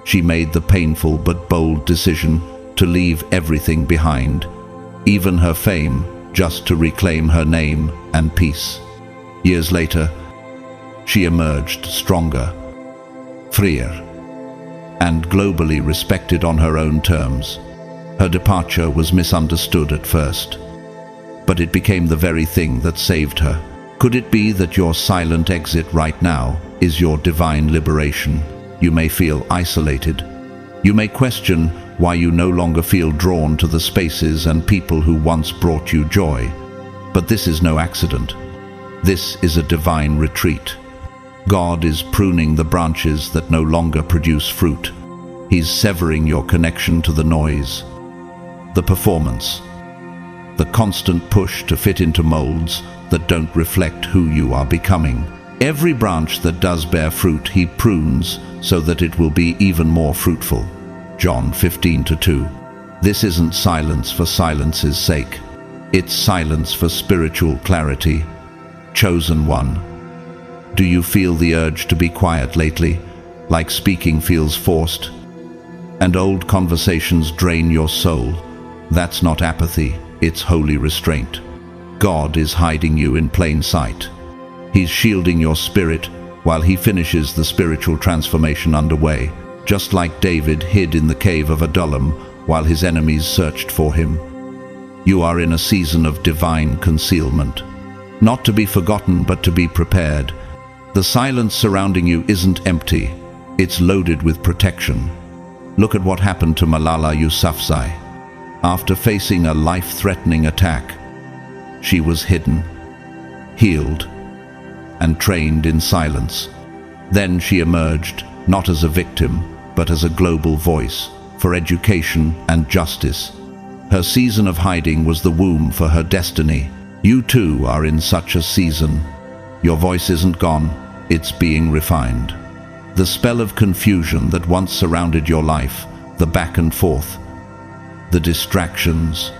she made the painful but bold decision to leave everything behind, even her fame, just to reclaim her name and peace. Years later, she emerged stronger, freer, and globally respected on her own terms. Her departure was misunderstood at first, but it became the very thing that saved her. Could it be that your silent exit right now is your divine liberation? You may feel isolated. You may question why you no longer feel drawn to the spaces and people who once brought you joy. But this is no accident. This is a divine retreat. God is pruning the branches that no longer produce fruit. He's severing your connection to the noise, the performance, the constant push to fit into molds that don't reflect who you are becoming. Every branch that does bear fruit, He prunes so that it will be even more fruitful. John 15:2. This isn't silence for silence's sake. It's silence for spiritual clarity. Chosen one. Do you feel the urge to be quiet lately, like speaking feels forced, and old conversations drain your soul? That's not apathy, it's holy restraint. God is hiding you in plain sight. He's shielding your spirit while He finishes the spiritual transformation underway, just like David hid in the cave of Adullam while his enemies searched for him. You are in a season of divine concealment, not to be forgotten but to be prepared. The silence surrounding you isn't empty, it's loaded with protection. Look at what happened to Malala Yousafzai. After facing a life-threatening attack, she was hidden, healed, and trained in silence. Then she emerged, not as a victim, but as a global voice for education and justice. Her season of hiding was the womb for her destiny. You too are in such a season. Your voice isn't gone, it's being refined. The spell of confusion that once surrounded your life, the back and forth, the distractions,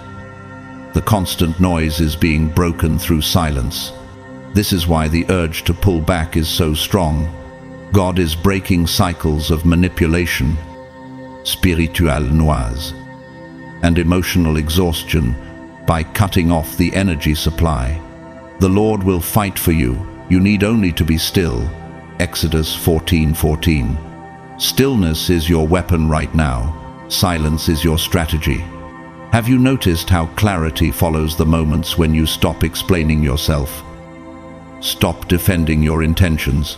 The constant noise is being broken through silence. This is why the urge to pull back is so strong. God is breaking cycles of manipulation, spiritual noise, and emotional exhaustion by cutting off the energy supply. The Lord will fight for you. You need only to be still. Exodus 14:14. Stillness is your weapon right now. Silence is your strategy. Have you noticed how clarity follows the moments when you stop explaining yourself, stop defending your intentions,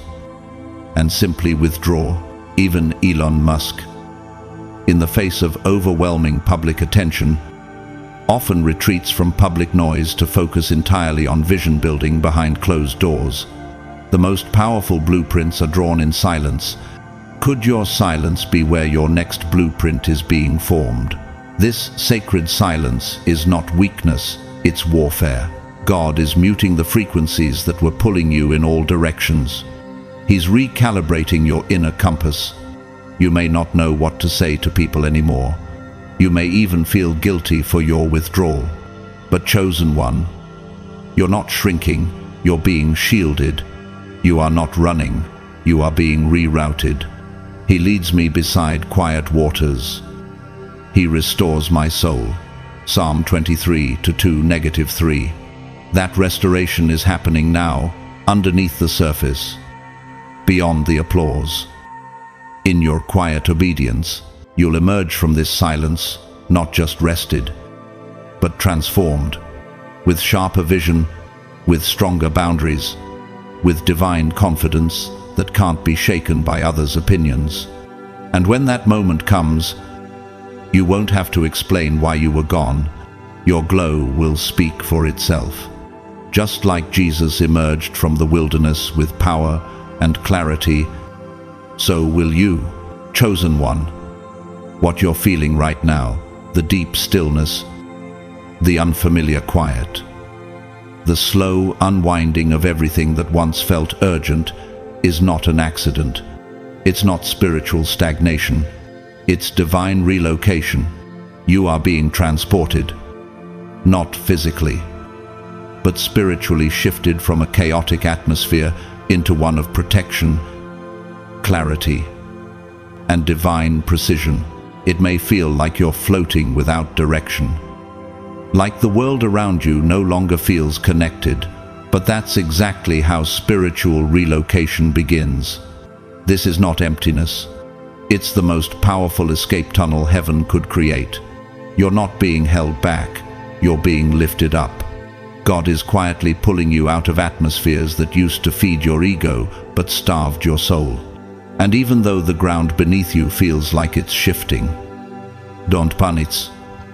and simply withdraw? Even Elon Musk, in the face of overwhelming public attention, often retreats from public noise to focus entirely on vision building behind closed doors. The most powerful blueprints are drawn in silence. Could your silence be where your next blueprint is being formed? This sacred silence is not weakness, it's warfare. God is muting the frequencies that were pulling you in all directions. He's recalibrating your inner compass. You may not know what to say to people anymore. You may even feel guilty for your withdrawal. But chosen one, you're not shrinking, you're being shielded. You are not running, you are being rerouted. He leads me beside quiet waters. He restores my soul. Psalm 23:2-3. That restoration is happening now, underneath the surface, beyond the applause. In your quiet obedience, you'll emerge from this silence, not just rested, but transformed, with sharper vision, with stronger boundaries, with divine confidence that can't be shaken by others' opinions. And when that moment comes, you won't have to explain why you were gone. Your glow will speak for itself. Just like Jesus emerged from the wilderness with power and clarity, so will you, chosen one. What you're feeling right now, the deep stillness, the unfamiliar quiet, the slow unwinding of everything that once felt urgent, is not an accident. It's not spiritual stagnation. It's divine relocation. You are being transported, not physically, but spiritually shifted from a chaotic atmosphere into one of protection, clarity, and divine precision. It may feel like you're floating without direction, like the world around you no longer feels connected, but that's exactly how spiritual relocation begins. This is not emptiness. It's the most powerful escape tunnel heaven could create. You're not being held back, you're being lifted up. God is quietly pulling you out of atmospheres that used to feed your ego but starved your soul. And even though the ground beneath you feels like it's shifting, don't panic.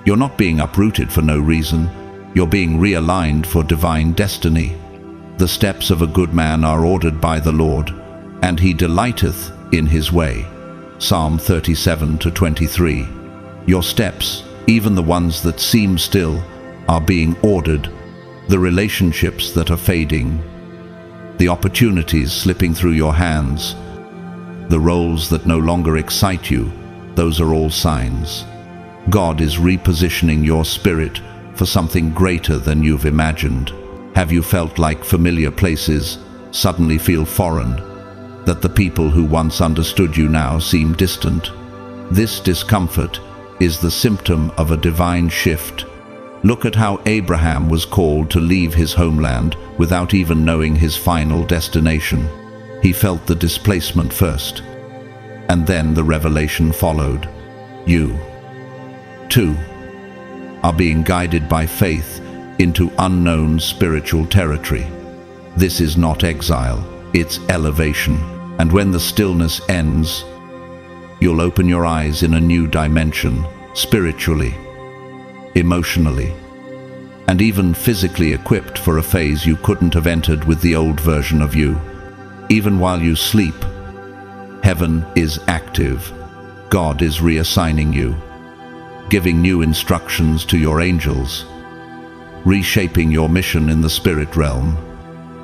You're not being uprooted for no reason. You're being realigned for divine destiny. The steps of a good man are ordered by the Lord, and he delighteth in his way. Psalm 37:23. Your steps, even the ones that seem still, are being ordered. The relationships that are fading, the opportunities slipping through your hands, the roles that no longer excite you, those are all signs. God is repositioning your spirit for something greater than you've imagined. Have you felt like familiar places suddenly feel foreign? That the people who once understood you now seem distant? This discomfort is the symptom of a divine shift. Look at how Abraham was called to leave his homeland without even knowing his final destination. He felt the displacement first, and then the revelation followed. You, too, are being guided by faith into unknown spiritual territory. This is not exile, it's elevation. And when the stillness ends, you'll open your eyes in a new dimension, spiritually, emotionally, and even physically equipped for a phase you couldn't have entered with the old version of you. Even while you sleep, heaven is active. God is reassigning you, giving new instructions to your angels, reshaping your mission in the spirit realm.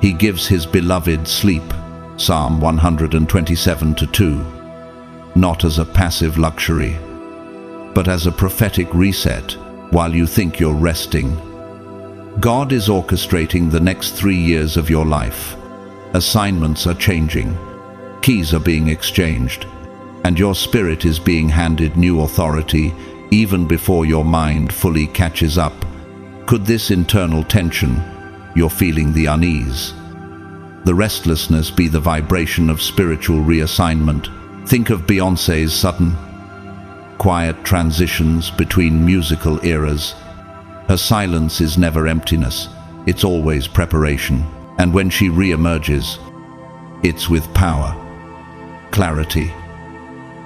He gives his beloved sleep, Psalm 127:2, not as a passive luxury, but as a prophetic reset. While you think you're resting, God is orchestrating the next 3 years of your life. Assignments are changing, keys are being exchanged, and your spirit is being handed new authority even before your mind fully catches up. Could this internal tension, you're feeling the unease, the restlessness, be the vibration of spiritual reassignment? Think of Beyoncé's sudden, quiet transitions between musical eras. Her silence is never emptiness, it's always preparation. And when she re-emerges, it's with power, clarity,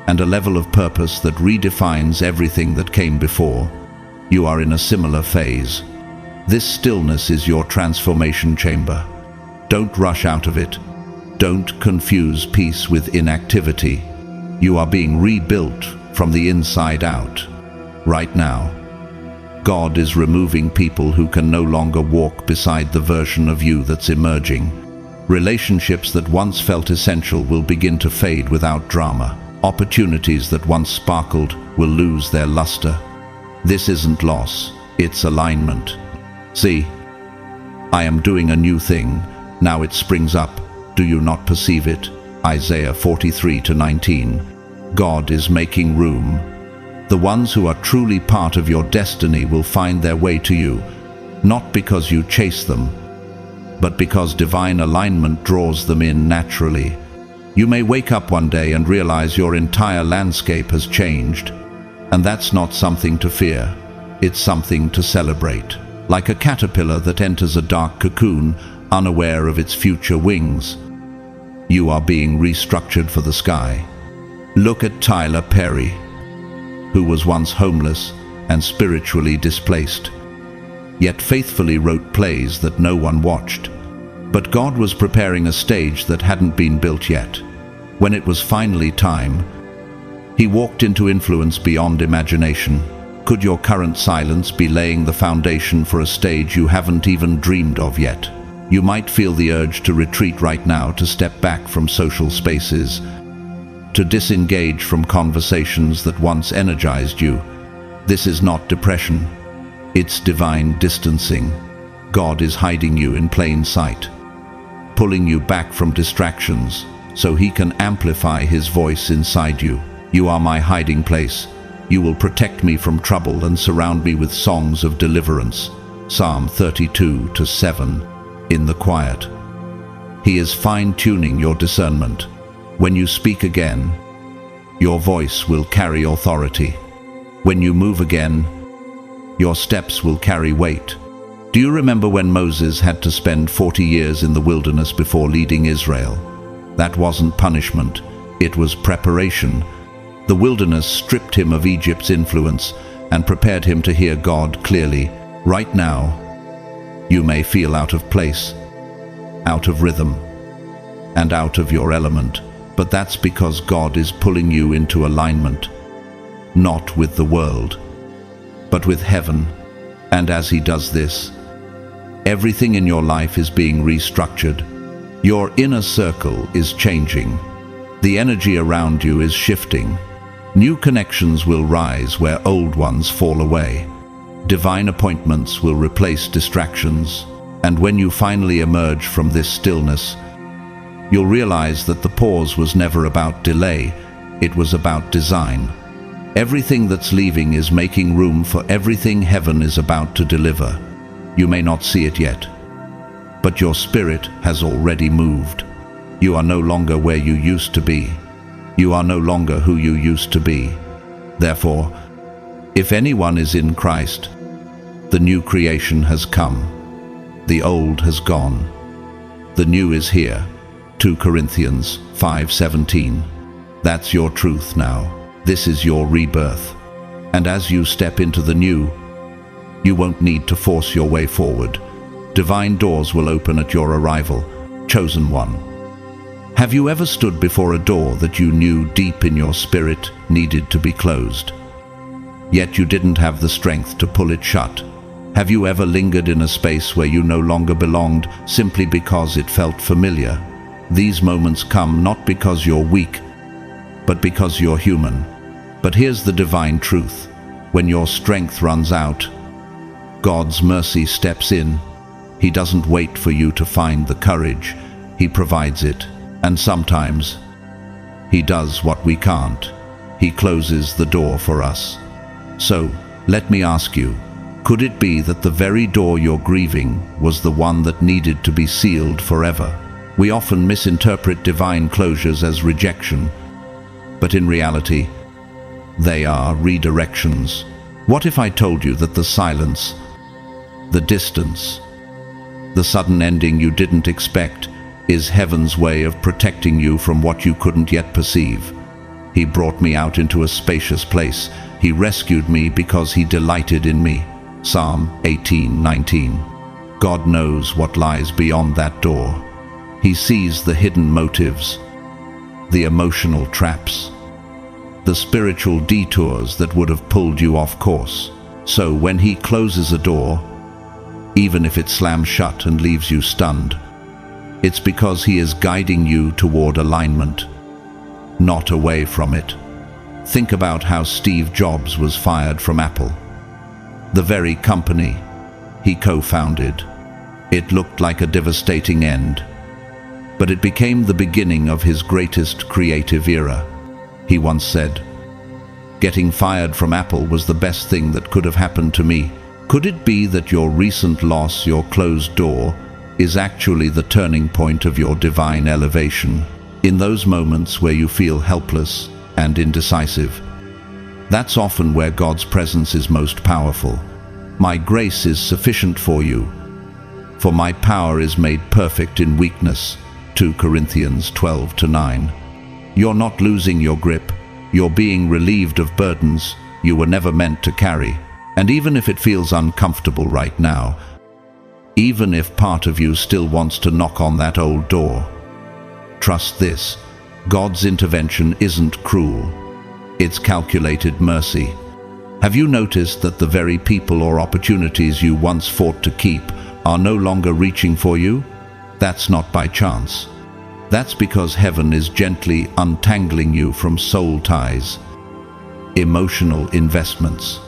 and a level of purpose that redefines everything that came before. You are in a similar phase. This stillness is your transformation chamber. Don't rush out of it. Don't confuse peace with inactivity. You are being rebuilt from the inside out. Right now, God is removing people who can no longer walk beside the version of you that's emerging. Relationships that once felt essential will begin to fade without drama. Opportunities that once sparkled will lose their luster. This isn't loss, it's alignment. See, I am doing a new thing. Now it springs up. Do you not perceive it? Isaiah 43:19. God is making room. The ones who are truly part of your destiny will find their way to you, not because you chase them, but because divine alignment draws them in naturally. You may wake up one day and realize your entire landscape has changed, and that's not something to fear, it's something to celebrate. Like a caterpillar that enters a dark cocoon, unaware of its future wings, you are being restructured for the sky. Look at Tyler Perry, who was once homeless and spiritually displaced, yet faithfully wrote plays that no one watched. But God was preparing a stage that hadn't been built yet. When it was finally time, he walked into influence beyond imagination. Could your current silence be laying the foundation for a stage you haven't even dreamed of yet? You might feel the urge to retreat right now, to step back from social spaces, to disengage from conversations that once energized you. This is not depression, it's divine distancing. God is hiding you in plain sight, pulling you back from distractions so he can amplify his voice inside you. You are my hiding place. You will protect me from trouble and surround me with songs of deliverance. Psalm 32:7. In the quiet, he is fine-tuning your discernment. When you speak again, your voice will carry authority. When you move again, your steps will carry weight. Do you remember when Moses had to spend 40 years in the wilderness before leading Israel? That wasn't punishment, it was preparation. The wilderness stripped him of Egypt's influence and prepared him to hear God clearly. Right now, you may feel out of place, out of rhythm, and out of your element, but that's because God is pulling you into alignment, not with the world, but with heaven. And as he does this, everything in your life is being restructured. Your inner circle is changing. The energy around you is shifting. New connections will rise where old ones fall away. Divine appointments will replace distractions. And when you finally emerge from this stillness, you'll realize that the pause was never about delay, it was about design. Everything that's leaving is making room for everything heaven is about to deliver. You may not see it yet, but your spirit has already moved. You are no longer where you used to be. You are no longer who you used to be. Therefore, if anyone is in Christ, the new creation has come. The old has gone. The new is here. 2 Corinthians 5:17. That's your truth now. This is your rebirth. And as you step into the new, you won't need to force your way forward. Divine doors will open at your arrival. Chosen one. Have you ever stood before a door that you knew deep in your spirit needed to be closed, yet you didn't have the strength to pull it shut? Have you ever lingered in a space where you no longer belonged simply because it felt familiar? These moments come not because you're weak, but because you're human. But here's the divine truth. When your strength runs out, God's mercy steps in. He doesn't wait for you to find the courage. He provides it. And sometimes He does what we can't. He closes the door for us. So, let me ask you, could it be that the very door you're grieving was the one that needed to be sealed forever? We often misinterpret divine closures as rejection, but in reality, they are redirections. What if I told you that the silence, the distance, the sudden ending you didn't expect is heaven's way of protecting you from what you couldn't yet perceive? He brought me out into a spacious place. He rescued me because He delighted in me. Psalm 18:19. God knows what lies beyond that door. He sees the hidden motives, the emotional traps, the spiritual detours that would have pulled you off course. So when He closes a door, even if it slams shut and leaves you stunned, it's because He is guiding you toward alignment, not away from it. Think about how Steve Jobs was fired from Apple, the very company he co-founded. It looked like a devastating end, but it became the beginning of his greatest creative era. He once said, "Getting fired from Apple was the best thing that could have happened to me." Could it be that your recent loss, your closed door, is actually the turning point of your divine elevation? In those moments where you feel helpless and indecisive, that's often where God's presence is most powerful. My grace is sufficient for you, for my power is made perfect in weakness. 2 Corinthians 12:9. You're not losing your grip. You're being relieved of burdens you were never meant to carry. And even if it feels uncomfortable right now, even if part of you still wants to knock on that old door, trust this: God's intervention isn't cruel. It's calculated mercy. Have you noticed that the very people or opportunities you once fought to keep are no longer reaching for you? That's not by chance. That's because heaven is gently untangling you from soul ties, emotional investments,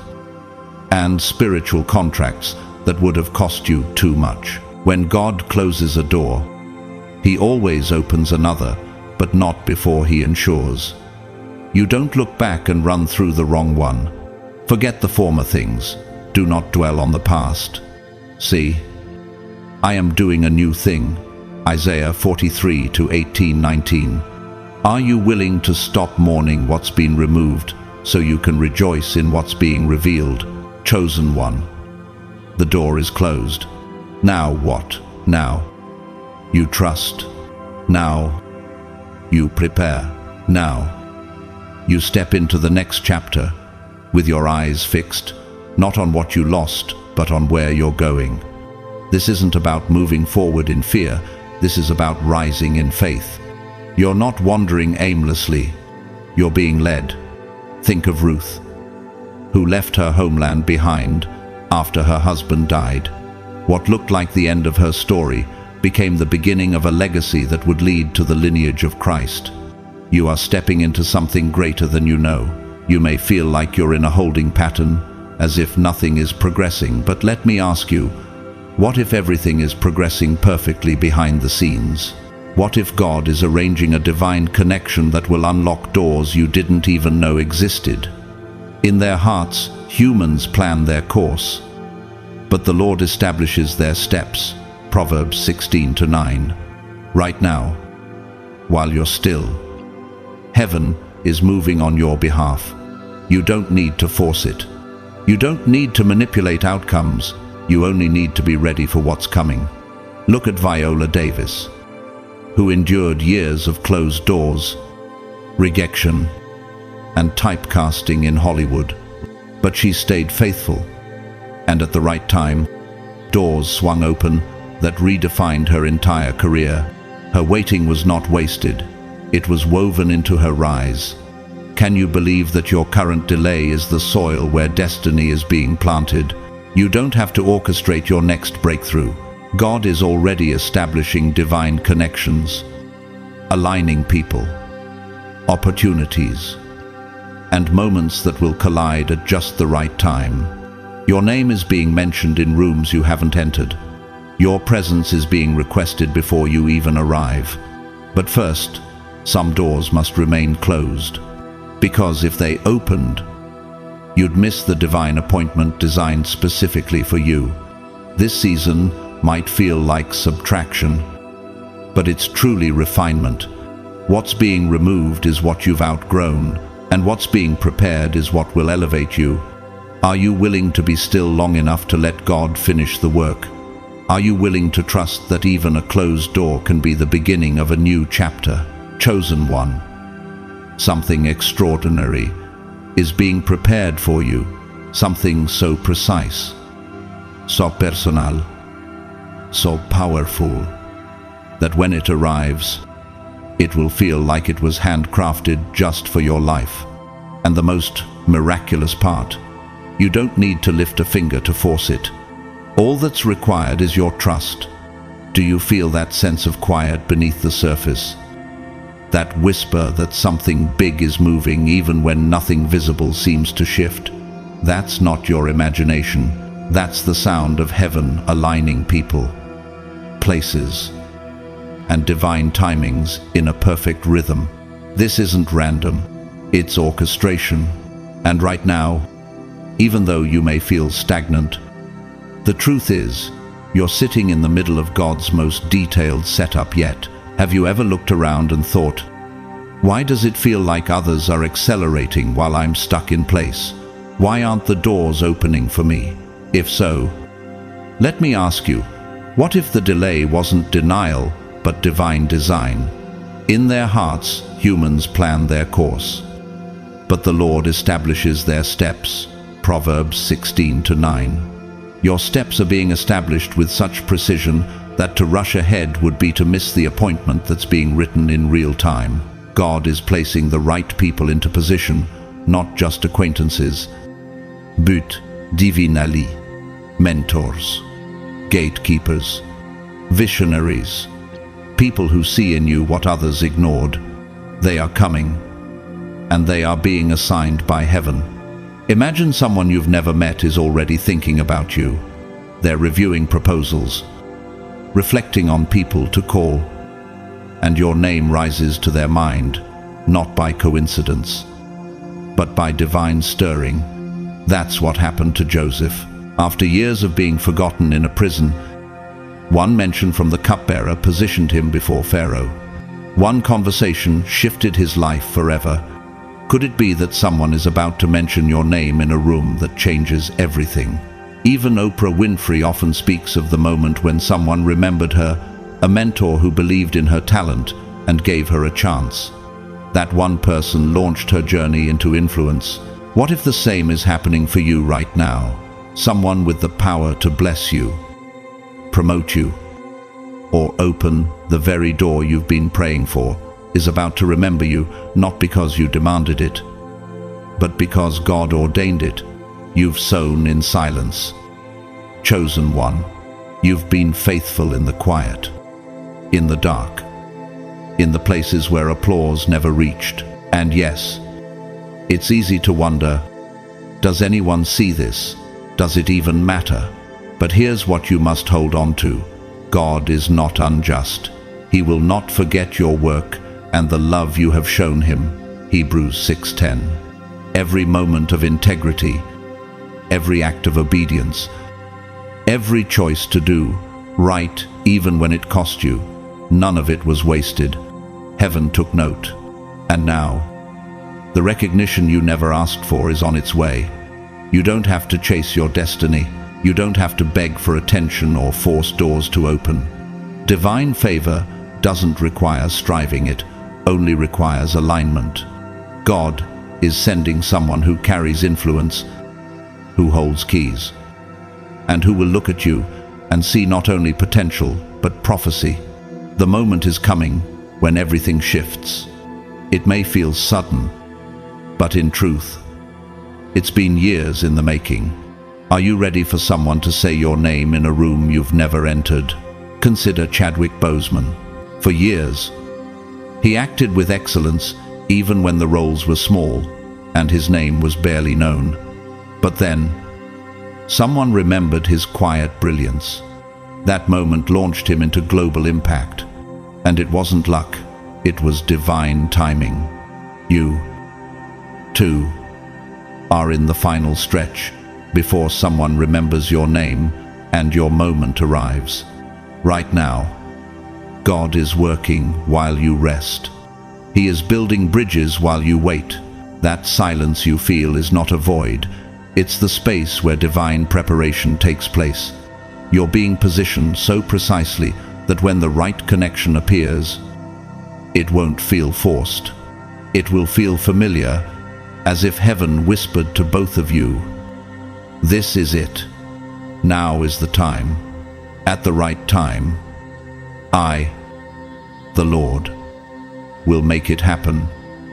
and spiritual contracts that would have cost you too much. When God closes a door, He always opens another, but not before He ensures you don't look back and run through the wrong one. Forget the former things. Do not dwell on the past. See, I am doing a new thing. Isaiah 43:18-19. Are you willing to stop mourning what's been removed so you can rejoice in what's being revealed? Chosen one. The door is closed. Now what? Now you trust. Now you prepare. Now you step into the next chapter with your eyes fixed, not on what you lost, but on where you're going. This isn't about moving forward in fear. This is about rising in faith. You're not wandering aimlessly. You're being led. Think of Ruth, who left her homeland behind after her husband died. What looked like the end of her story became the beginning of a legacy that would lead to the lineage of Christ. You are stepping into something greater than you know. You may feel like you're in a holding pattern, as if nothing is progressing, but let me ask you, what if everything is progressing perfectly behind the scenes? What if God is arranging a divine connection that will unlock doors you didn't even know existed? In their hearts, humans plan their course, but the Lord establishes their steps. Proverbs 16:9. Right now, while you're still, heaven is moving on your behalf. You don't need to force it. You don't need to manipulate outcomes. You only need to be ready for what's coming. Look at Viola Davis, who endured years of closed doors, rejection, and typecasting in Hollywood. But she stayed faithful, and at the right time, doors swung open that redefined her entire career. Her waiting was not wasted. It was woven into her rise. Can you believe that your current delay is the soil where destiny is being planted? You don't have to orchestrate your next breakthrough. God is already establishing divine connections, aligning people, opportunities, and moments that will collide at just the right time. Your name is being mentioned in rooms you haven't entered. Your presence is being requested before you even arrive. But first, some doors must remain closed, because if they opened, you'd miss the divine appointment designed specifically for you. This season might feel like subtraction, but it's truly refinement. What's being removed is what you've outgrown, and what's being prepared is what will elevate you. Are you willing to be still long enough to let God finish the work? Are you willing to trust that even a closed door can be the beginning of a new chapter? Chosen one, something extraordinary is being prepared for you, something so precise, so personal, so powerful, that when it arrives, it will feel like it was handcrafted just for your life. And the most miraculous part, you don't need to lift a finger to force it. All that's required is your trust. Do you feel that sense of quiet beneath the surface? That whisper that something big is moving even when nothing visible seems to shift? That's not your imagination. That's the sound of heaven aligning people, places, and divine timings in a perfect rhythm. This isn't random, it's orchestration. And right now, even though you may feel stagnant, the truth is, you're sitting in the middle of God's most detailed setup yet. Have you ever looked around and thought, why does it feel like others are accelerating while I'm stuck in place? Why aren't the doors opening for me? If so, let me ask you, what if the delay wasn't denial, but divine design? In their hearts, humans plan their course, but the Lord establishes their steps. Proverbs 16:9. Your steps are being established with such precision that to rush ahead would be to miss the appointment that's being written in real time. God is placing the right people into position, not just acquaintances. But divinali, mentors, gatekeepers, visionaries, people who see in you what others ignored. They are coming, and they are being assigned by heaven. Imagine someone you've never met is already thinking about you. They're reviewing proposals, reflecting on people to call, and your name rises to their mind, not by coincidence, but by divine stirring. That's what happened to Joseph. After years of being forgotten in a prison, one mention from the cupbearer positioned him before Pharaoh. One conversation shifted his life forever. Could it be that someone is about to mention your name in a room that changes everything? Even Oprah Winfrey often speaks of the moment when someone remembered her, a mentor who believed in her talent and gave her a chance. That one person launched her journey into influence. What if the same is happening for you right now? Someone with the power to bless you, promote you, or open the very door you've been praying for is about to remember you, not because you demanded it, but because God ordained it. You've sown in silence. Chosen one, you've been faithful in the quiet, in the dark, in the places where applause never reached. And yes, it's easy to wonder, does anyone see this? Does it even matter? But here's what you must hold on to. God is not unjust. He will not forget your work and the love you have shown him. Hebrews 6:10. Every moment of integrity, every act of obedience, every choice to do right even when it cost you, none of it was wasted. Heaven took note. And now, the recognition you never asked for is on its way. You don't have to chase your destiny. You don't have to beg for attention or force doors to open. Divine favor doesn't require striving, it only requires alignment. God is sending someone who carries influence, who holds keys, and who will look at you and see not only potential, but prophecy. The moment is coming when everything shifts. It may feel sudden, but in truth, it's been years in the making. Are you ready for someone to say your name in a room you've never entered? Consider Chadwick Boseman. For years, he acted with excellence even when the roles were small and his name was barely known. But then, Someone remembered his quiet brilliance. That moment launched him into global impact. And it wasn't luck, it was divine timing. You, too, are in the final stretch before someone remembers your name and your moment arrives. Right now, God is working while you rest. He is building bridges while you wait. That silence you feel is not a void. It's the space where divine preparation takes place. You're being positioned so precisely that when the right connection appears, it won't feel forced. It will feel familiar, as if heaven whispered to both of you, "This is it. Now is the time. At the right time, I, the Lord, will make it happen."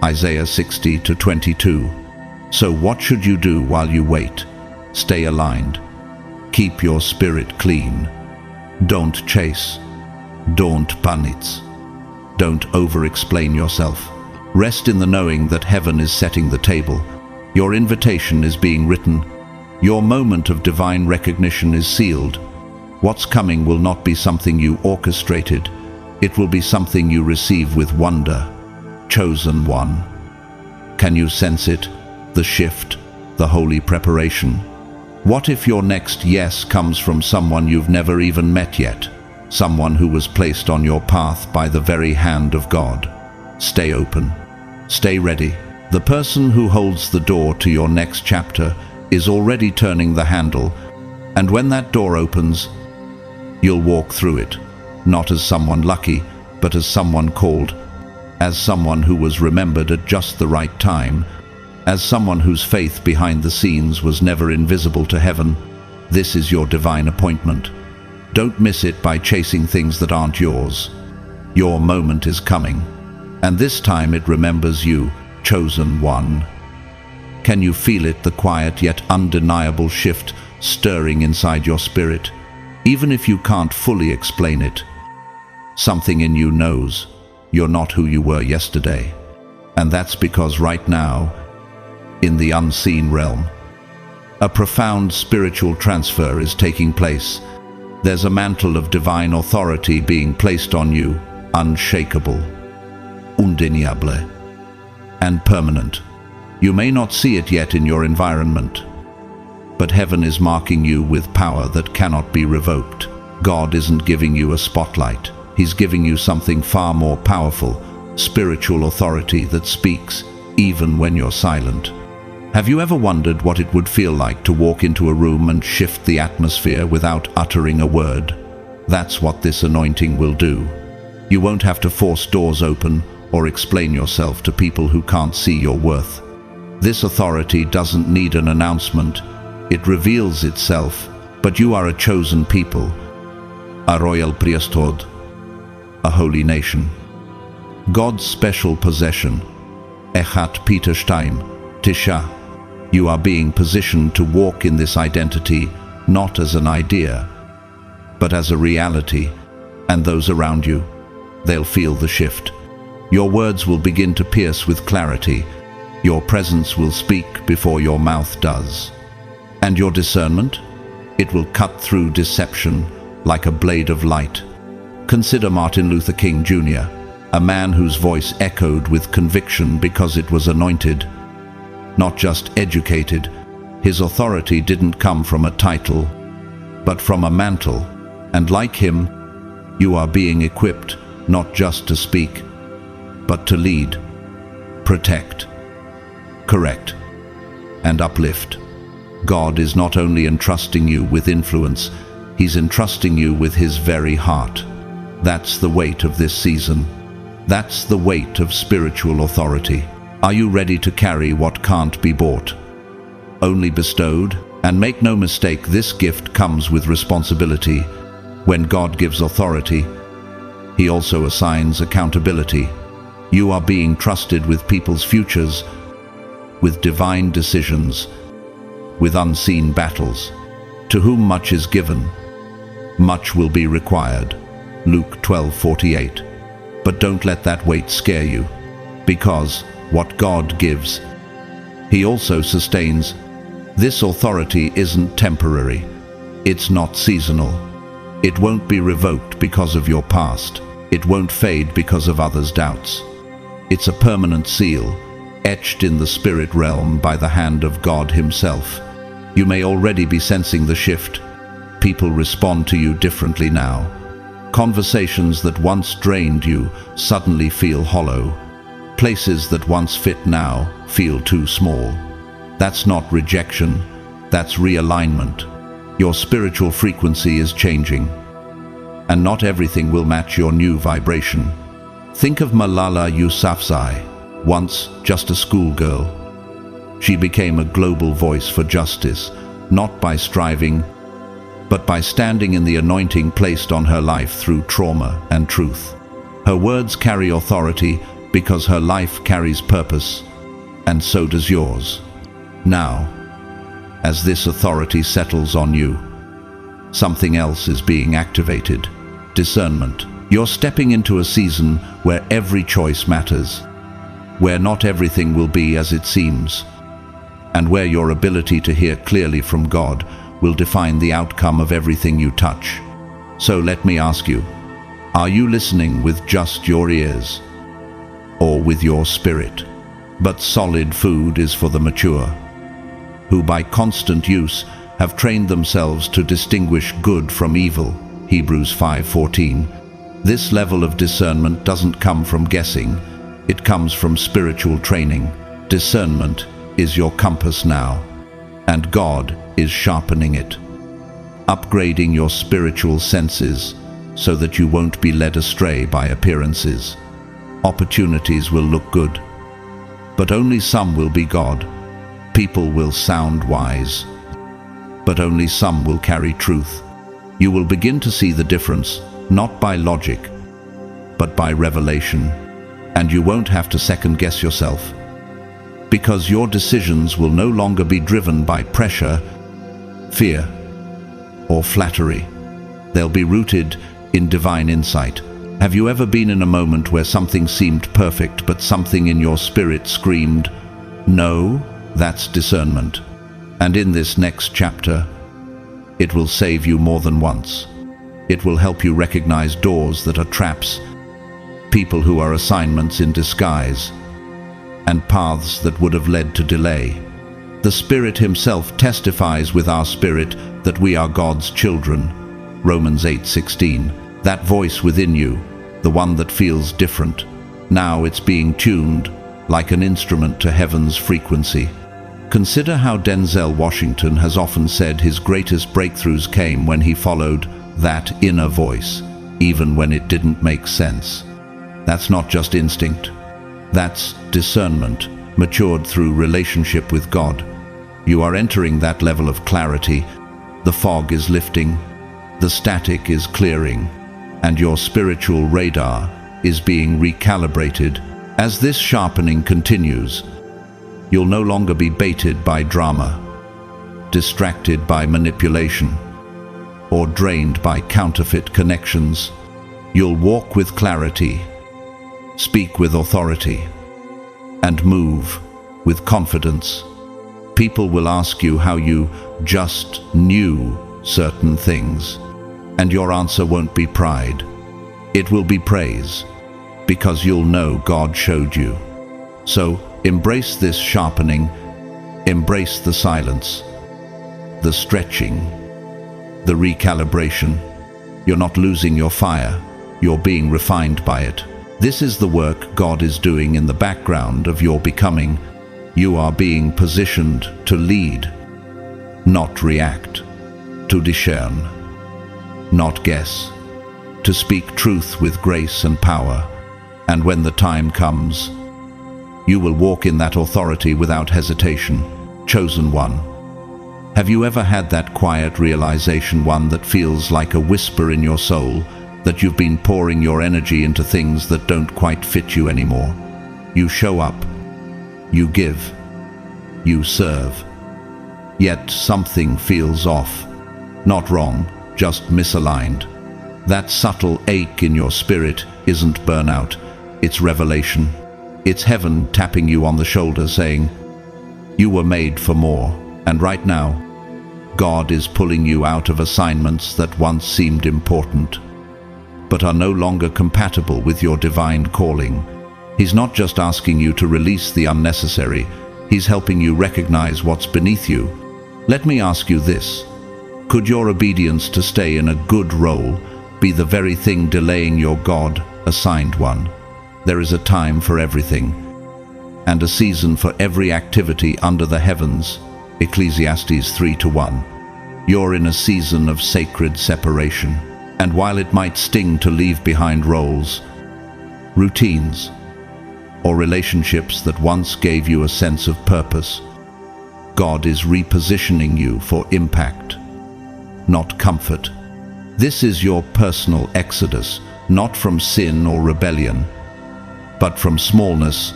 Isaiah 60:22. So what should you do while you wait? Stay aligned. Keep your spirit clean. Don't chase. Don't panic. Don't over-explain yourself. Rest in the knowing that heaven is setting the table. Your invitation is being written. Your moment of divine recognition is sealed. What's coming will not be something you orchestrated. It will be something you receive with wonder. Chosen one. Can you sense it? The shift, the holy preparation. What if your next yes comes from someone you've never even met yet? Someone who was placed on your path by the very hand of God. Stay open. Stay ready. The person who holds the door to your next chapter is already turning the handle, and when that door opens, you'll walk through it, not as someone lucky, but as someone called, as someone who was remembered at just the right time, as someone whose faith behind the scenes was never invisible to heaven. This is your divine appointment. Don't miss it by chasing things that aren't yours. Your moment is coming, and this time it remembers you, chosen one. Can you feel it, the quiet yet undeniable shift stirring inside your spirit? Even if you can't fully explain it, something in you knows you're not who you were yesterday. And that's because right now, in the unseen realm, a profound spiritual transfer is taking place. There's a mantle of divine authority being placed on you, unshakable, undeniable, and permanent. You may not see it yet in your environment, but heaven is marking you with power that cannot be revoked. God isn't giving you a spotlight. He's giving you something far more powerful, spiritual authority that speaks even when you're silent. Have you ever wondered what it would feel like to walk into a room and shift the atmosphere without uttering a word? That's what this anointing will do. You won't have to force doors open or explain yourself to people who can't see your worth. This authority doesn't need an announcement. It reveals itself, but you are a chosen people, a royal priesthood, a holy nation. God's special possession, Echat Peter Stein, Tisha. You are being positioned to walk in this identity, not as an idea, but as a reality, and those around you, they'll feel the shift. Your words will begin to pierce with clarity. Your presence will speak before your mouth does. And your discernment? It will cut through deception like a blade of light. Consider Martin Luther King Jr., a man whose voice echoed with conviction because it was anointed, not just educated. His authority didn't come from a title, but from a mantle. And like him, you are being equipped not just to speak, but to lead, protect, correct, and uplift. God is not only entrusting you with influence, He's entrusting you with His very heart. That's the weight of this season. That's the weight of spiritual authority. Are you ready to carry what can't be bought, only bestowed? And make no mistake, this gift comes with responsibility. When God gives authority, He also assigns accountability. You are being trusted with people's futures, with divine decisions, with unseen battles. To whom much is given, much will be required. Luke 12:48. But don't let that weight scare you, because what God gives, He also sustains. This authority isn't temporary. It's not seasonal. It won't be revoked because of your past. It won't fade because of others' doubts. It's a permanent seal, etched in the spirit realm by the hand of God Himself. You may already be sensing the shift. People respond to you differently now. Conversations that once drained you suddenly feel hollow. Places that once fit now feel too small. That's not rejection, that's realignment. Your spiritual frequency is changing, and not everything will match your new vibration. Think of Malala Yousafzai, once just a schoolgirl. She became a global voice for justice, not by striving, but by standing in the anointing placed on her life through trauma and truth. Her words carry authority because her life carries purpose, and so does yours. Now, as this authority settles on you, something else is being activated. Discernment. You're stepping into a season where every choice matters, where not everything will be as it seems, and where your ability to hear clearly from God will define the outcome of everything you touch. So let me ask you, are you listening with just your ears, or with your spirit? But solid food is for the mature, who by constant use have trained themselves to distinguish good from evil. Hebrews 5:14. This level of discernment doesn't come from guessing, it comes from spiritual training. Discernment is your compass now, and God is sharpening it, upgrading your spiritual senses so that you won't be led astray by appearances. Opportunities will look good, but only some will be God. People will sound wise, but only some will carry truth. You will begin to see the difference, not by logic, but by revelation. And you won't have to second-guess yourself, because your decisions will no longer be driven by pressure, fear, or flattery. They'll be rooted in divine insight. Have you ever been in a moment where something seemed perfect, but something in your spirit screamed, "No"? That's discernment. And in this next chapter, it will save you more than once. It will help you recognize doors that are traps, people who are assignments in disguise, and paths that would have led to delay. The Spirit Himself testifies with our spirit that we are God's children. Romans 8:16. That voice within you, the one that feels different, now it's being tuned like an instrument to heaven's frequency. Consider how Denzel Washington has often said his greatest breakthroughs came when he followed that inner voice, even when it didn't make sense. That's not just instinct. That's discernment, matured through relationship with God. You are entering that level of clarity. The fog is lifting, the static is clearing, and your spiritual radar is being recalibrated. As this sharpening continues, you'll no longer be baited by drama, distracted by manipulation, or drained by counterfeit connections. You'll walk with clarity, speak with authority, and move with confidence. People will ask you how you just knew certain things, and your answer won't be pride. It will be praise, because you'll know God showed you. So embrace this sharpening, embrace the silence, the stretching, the recalibration. You're not losing your fire, you're being refined by it. This is the work God is doing in the background of your becoming. You are being positioned to lead, not react, to discern, not guess, to speak truth with grace and power. And when the time comes, you will walk in that authority without hesitation. Chosen one. Have you ever had that quiet realization, one that feels like a whisper in your soul, that you've been pouring your energy into things that don't quite fit you anymore? You show up, you give, you serve, yet something feels off. Not wrong, just misaligned. That subtle ache in your spirit isn't burnout, it's revelation. It's heaven tapping you on the shoulder saying, "You were made for more." And right now, God is pulling you out of assignments that once seemed important, but are no longer compatible with your divine calling. He's not just asking you to release the unnecessary, He's helping you recognize what's beneath you. Let me ask you this: could your obedience to stay in a good role be the very thing delaying your God-assigned one? There is a time for everything, and a season for every activity under the heavens. Ecclesiastes 3:1. You're in a season of sacred separation, and while it might sting to leave behind roles, routines, or relationships that once gave you a sense of purpose, God is repositioning you for impact, not comfort. This is your personal exodus, not from sin or rebellion, but from smallness.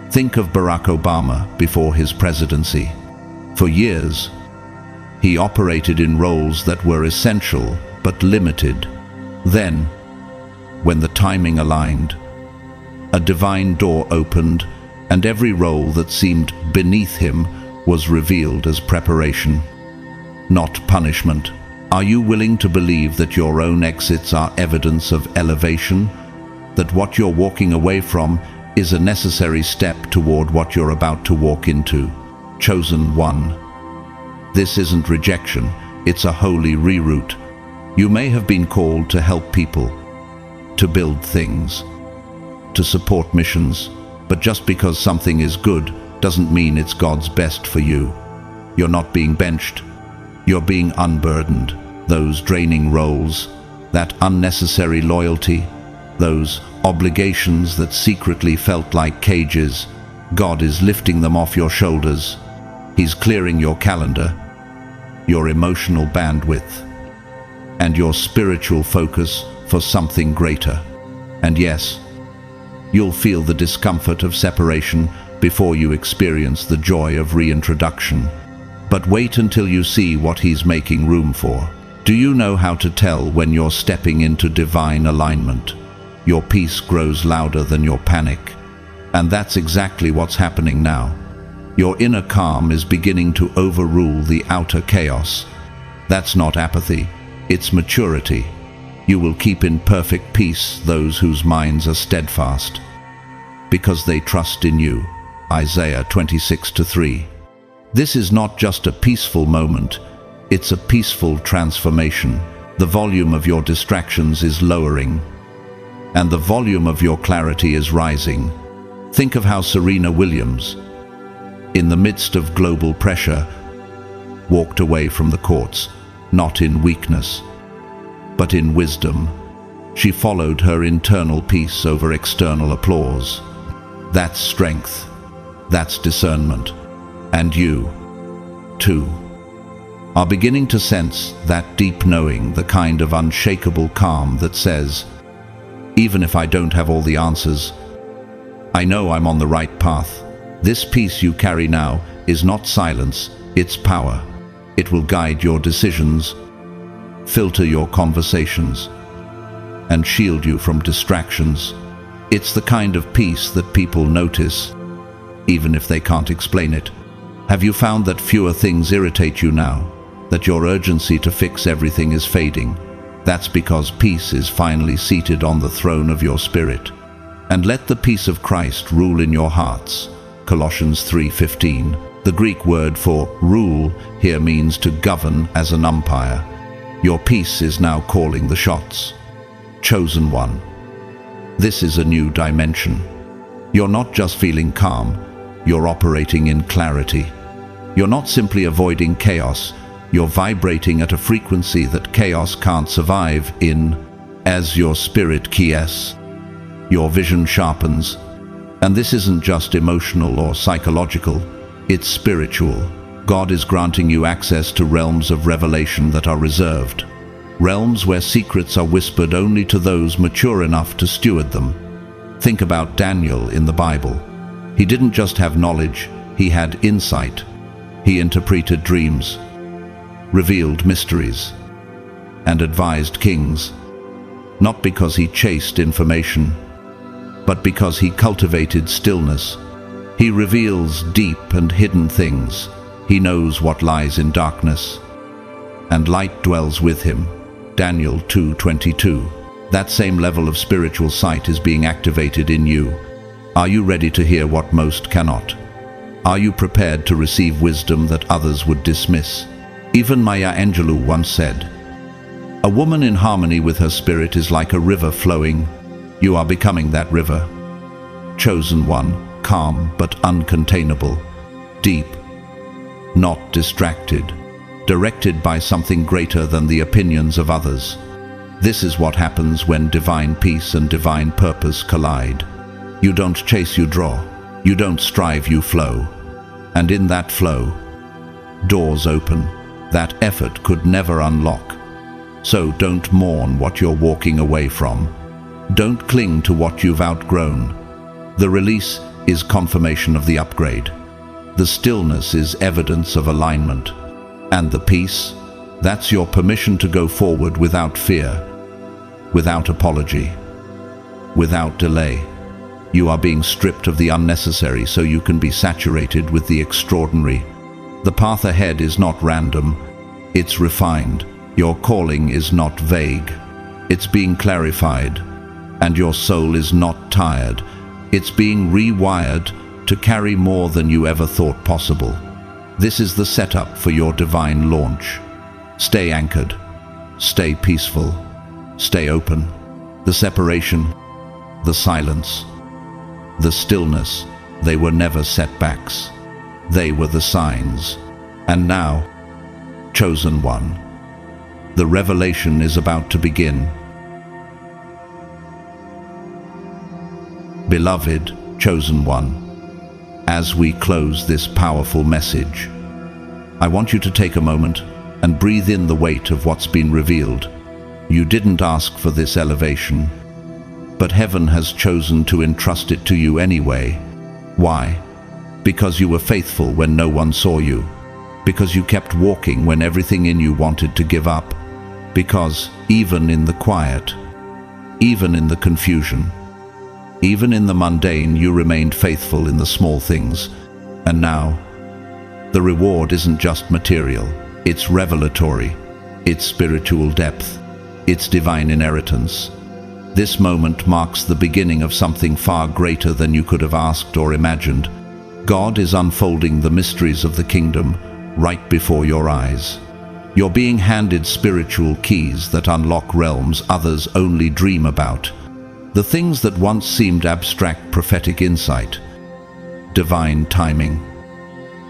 Think of Barack Obama before his presidency. For years, he operated in roles that were essential but limited. Then, when the timing aligned, a divine door opened, and every role that seemed beneath him was revealed as preparation, not punishment. Are you willing to believe that your own exits are evidence of elevation? That what you're walking away from is a necessary step toward what you're about to walk into? Chosen one. This isn't rejection, it's a holy reroute. You may have been called to help people, to build things, to support missions, but just because something is good doesn't mean it's God's best for you. You're not being benched, you're being unburdened. Those draining roles, that unnecessary loyalty, those obligations that secretly felt like cages, God is lifting them off your shoulders. He's clearing your calendar, your emotional bandwidth, and your spiritual focus for something greater. And yes, you'll feel the discomfort of separation before you experience the joy of reintroduction. But wait until you see what He's making room for. Do you know how to tell when you're stepping into divine alignment? Your peace grows louder than your panic. And that's exactly what's happening now. Your inner calm is beginning to overrule the outer chaos. That's not apathy, it's maturity. You will keep in perfect peace those whose minds are steadfast, because they trust in you. Isaiah 26:3. This is not just a peaceful moment, it's a peaceful transformation. The volume of your distractions is lowering, and the volume of your clarity is rising. Think of how Serena Williams, in the midst of global pressure, walked away from the courts, not in weakness, but in wisdom. She followed her internal peace over external applause. That's strength. That's discernment. And you, too, are beginning to sense that deep knowing, the kind of unshakable calm that says, even if I don't have all the answers, I know I'm on the right path. This peace you carry now is not silence, it's power. It will guide your decisions, filter your conversations, and shield you from distractions. It's the kind of peace that people notice, even if they can't explain it. Have you found that fewer things irritate you now? That your urgency to fix everything is fading? That's because peace is finally seated on the throne of your spirit. And let the peace of Christ rule in your hearts. Colossians 3:15. The Greek word for rule here means to govern as an umpire. Your peace is now calling the shots. Chosen one. This is a new dimension. You're not just feeling calm, you're operating in clarity. You're not simply avoiding chaos, you're vibrating at a frequency that chaos can't survive in. As your spirit quiesces, your vision sharpens. And this isn't just emotional or psychological, it's spiritual. God is granting you access to realms of revelation that are reserved. Realms where secrets are whispered only to those mature enough to steward them. Think about Daniel in the Bible. He didn't just have knowledge, he had insight. He interpreted dreams, revealed mysteries, and advised kings, not because he chased information, but because he cultivated stillness. He reveals deep and hidden things, He knows what lies in darkness, and light dwells with him. Daniel 2:22. That same level of spiritual sight is being activated in you. Are you ready to hear what most cannot? Are you prepared to receive wisdom that others would dismiss? Even Maya Angelou once said, "A woman in harmony with her spirit is like a river flowing. You are becoming that river. Chosen one, calm but uncontainable, deep, not distracted, directed by something greater than the opinions of others." This is what happens when divine peace and divine purpose collide. You don't chase, you draw. You don't strive, you flow. And in that flow, doors open that effort could never unlock. So don't mourn what you're walking away from. Don't cling to what you've outgrown. The release is confirmation of the upgrade. The stillness is evidence of alignment. And the peace, that's your permission to go forward without fear, without apology, without delay. You are being stripped of the unnecessary so you can be saturated with the extraordinary. The path ahead is not random, it's refined. Your calling is not vague, it's being clarified. And your soul is not tired, it's being rewired to carry more than you ever thought possible. This is the setup for your divine launch. Stay anchored, stay peaceful, stay open. The separation, the silence, the stillness, they were never setbacks. They were the signs. And now, chosen one, the revelation is about to begin. Beloved, chosen one, as we close this powerful message, I want you to take a moment and breathe in the weight of what's been revealed. You didn't ask for this elevation, but heaven has chosen to entrust it to you anyway. Why? Because you were faithful when no one saw you. Because you kept walking when everything in you wanted to give up. Because even in the quiet, even in the confusion, even in the mundane, you remained faithful in the small things. And now, the reward isn't just material, it's revelatory, it's spiritual depth, it's divine inheritance. This moment marks the beginning of something far greater than you could have asked or imagined. God is unfolding the mysteries of the kingdom right before your eyes. You're being handed spiritual keys that unlock realms others only dream about. The things that once seemed abstract: prophetic insight, divine timing,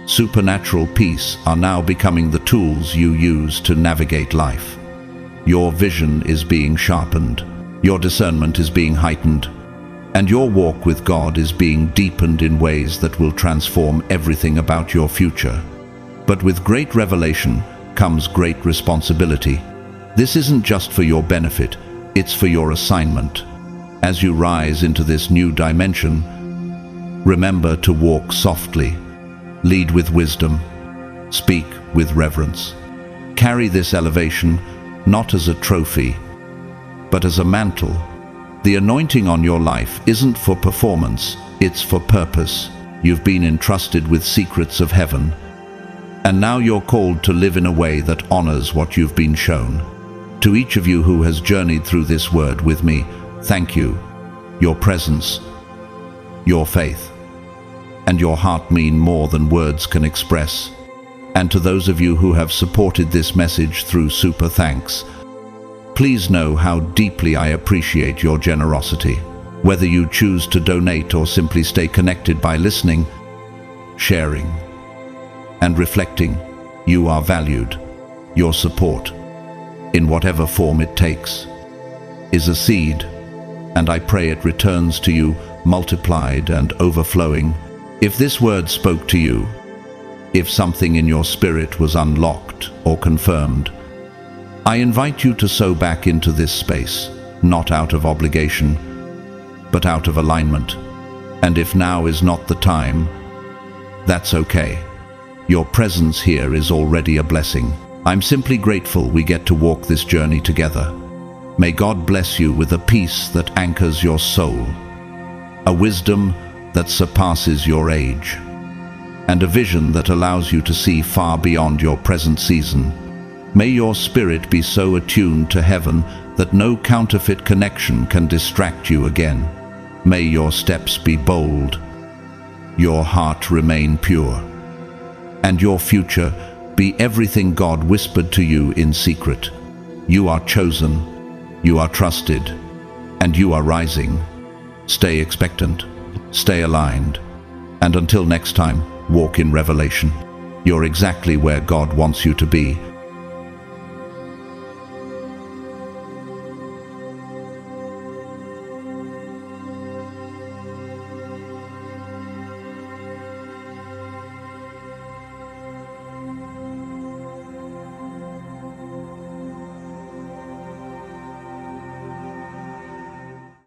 supernatural peace are now becoming the tools you use to navigate life. Your vision is being sharpened, your discernment is being heightened, and your walk with God is being deepened in ways that will transform everything about your future. But with great revelation comes great responsibility. This isn't just for your benefit, it's for your assignment. As you rise into this new dimension, remember to walk softly, lead with wisdom, speak with reverence. Carry this elevation not as a trophy, but as a mantle. The anointing on your life isn't for performance, it's for purpose. You've been entrusted with secrets of heaven, and now you're called to live in a way that honors what you've been shown. To each of you who has journeyed through this word with me, thank you. Your presence, your faith, and your heart mean more than words can express. And to those of you who have supported this message through super thanks, please know how deeply I appreciate your generosity. Whether you choose to donate or simply stay connected by listening, sharing, and reflecting, you are valued. Your support, in whatever form it takes, is a seed, and I pray it returns to you multiplied and overflowing. If this word spoke to you, if something in your spirit was unlocked or confirmed, I invite you to sow back into this space, not out of obligation, but out of alignment. And if now is not the time, that's okay. Your presence here is already a blessing. I'm simply grateful we get to walk this journey together. May God bless you with a peace that anchors your soul, a wisdom that surpasses your age, and a vision that allows you to see far beyond your present season. May your spirit be so attuned to heaven that no counterfeit connection can distract you again. May your steps be bold, your heart remain pure, and your future be everything God whispered to you in secret. You are chosen, you are trusted, and you are rising. Stay expectant, stay aligned, and until next time, walk in revelation. You're exactly where God wants you to be,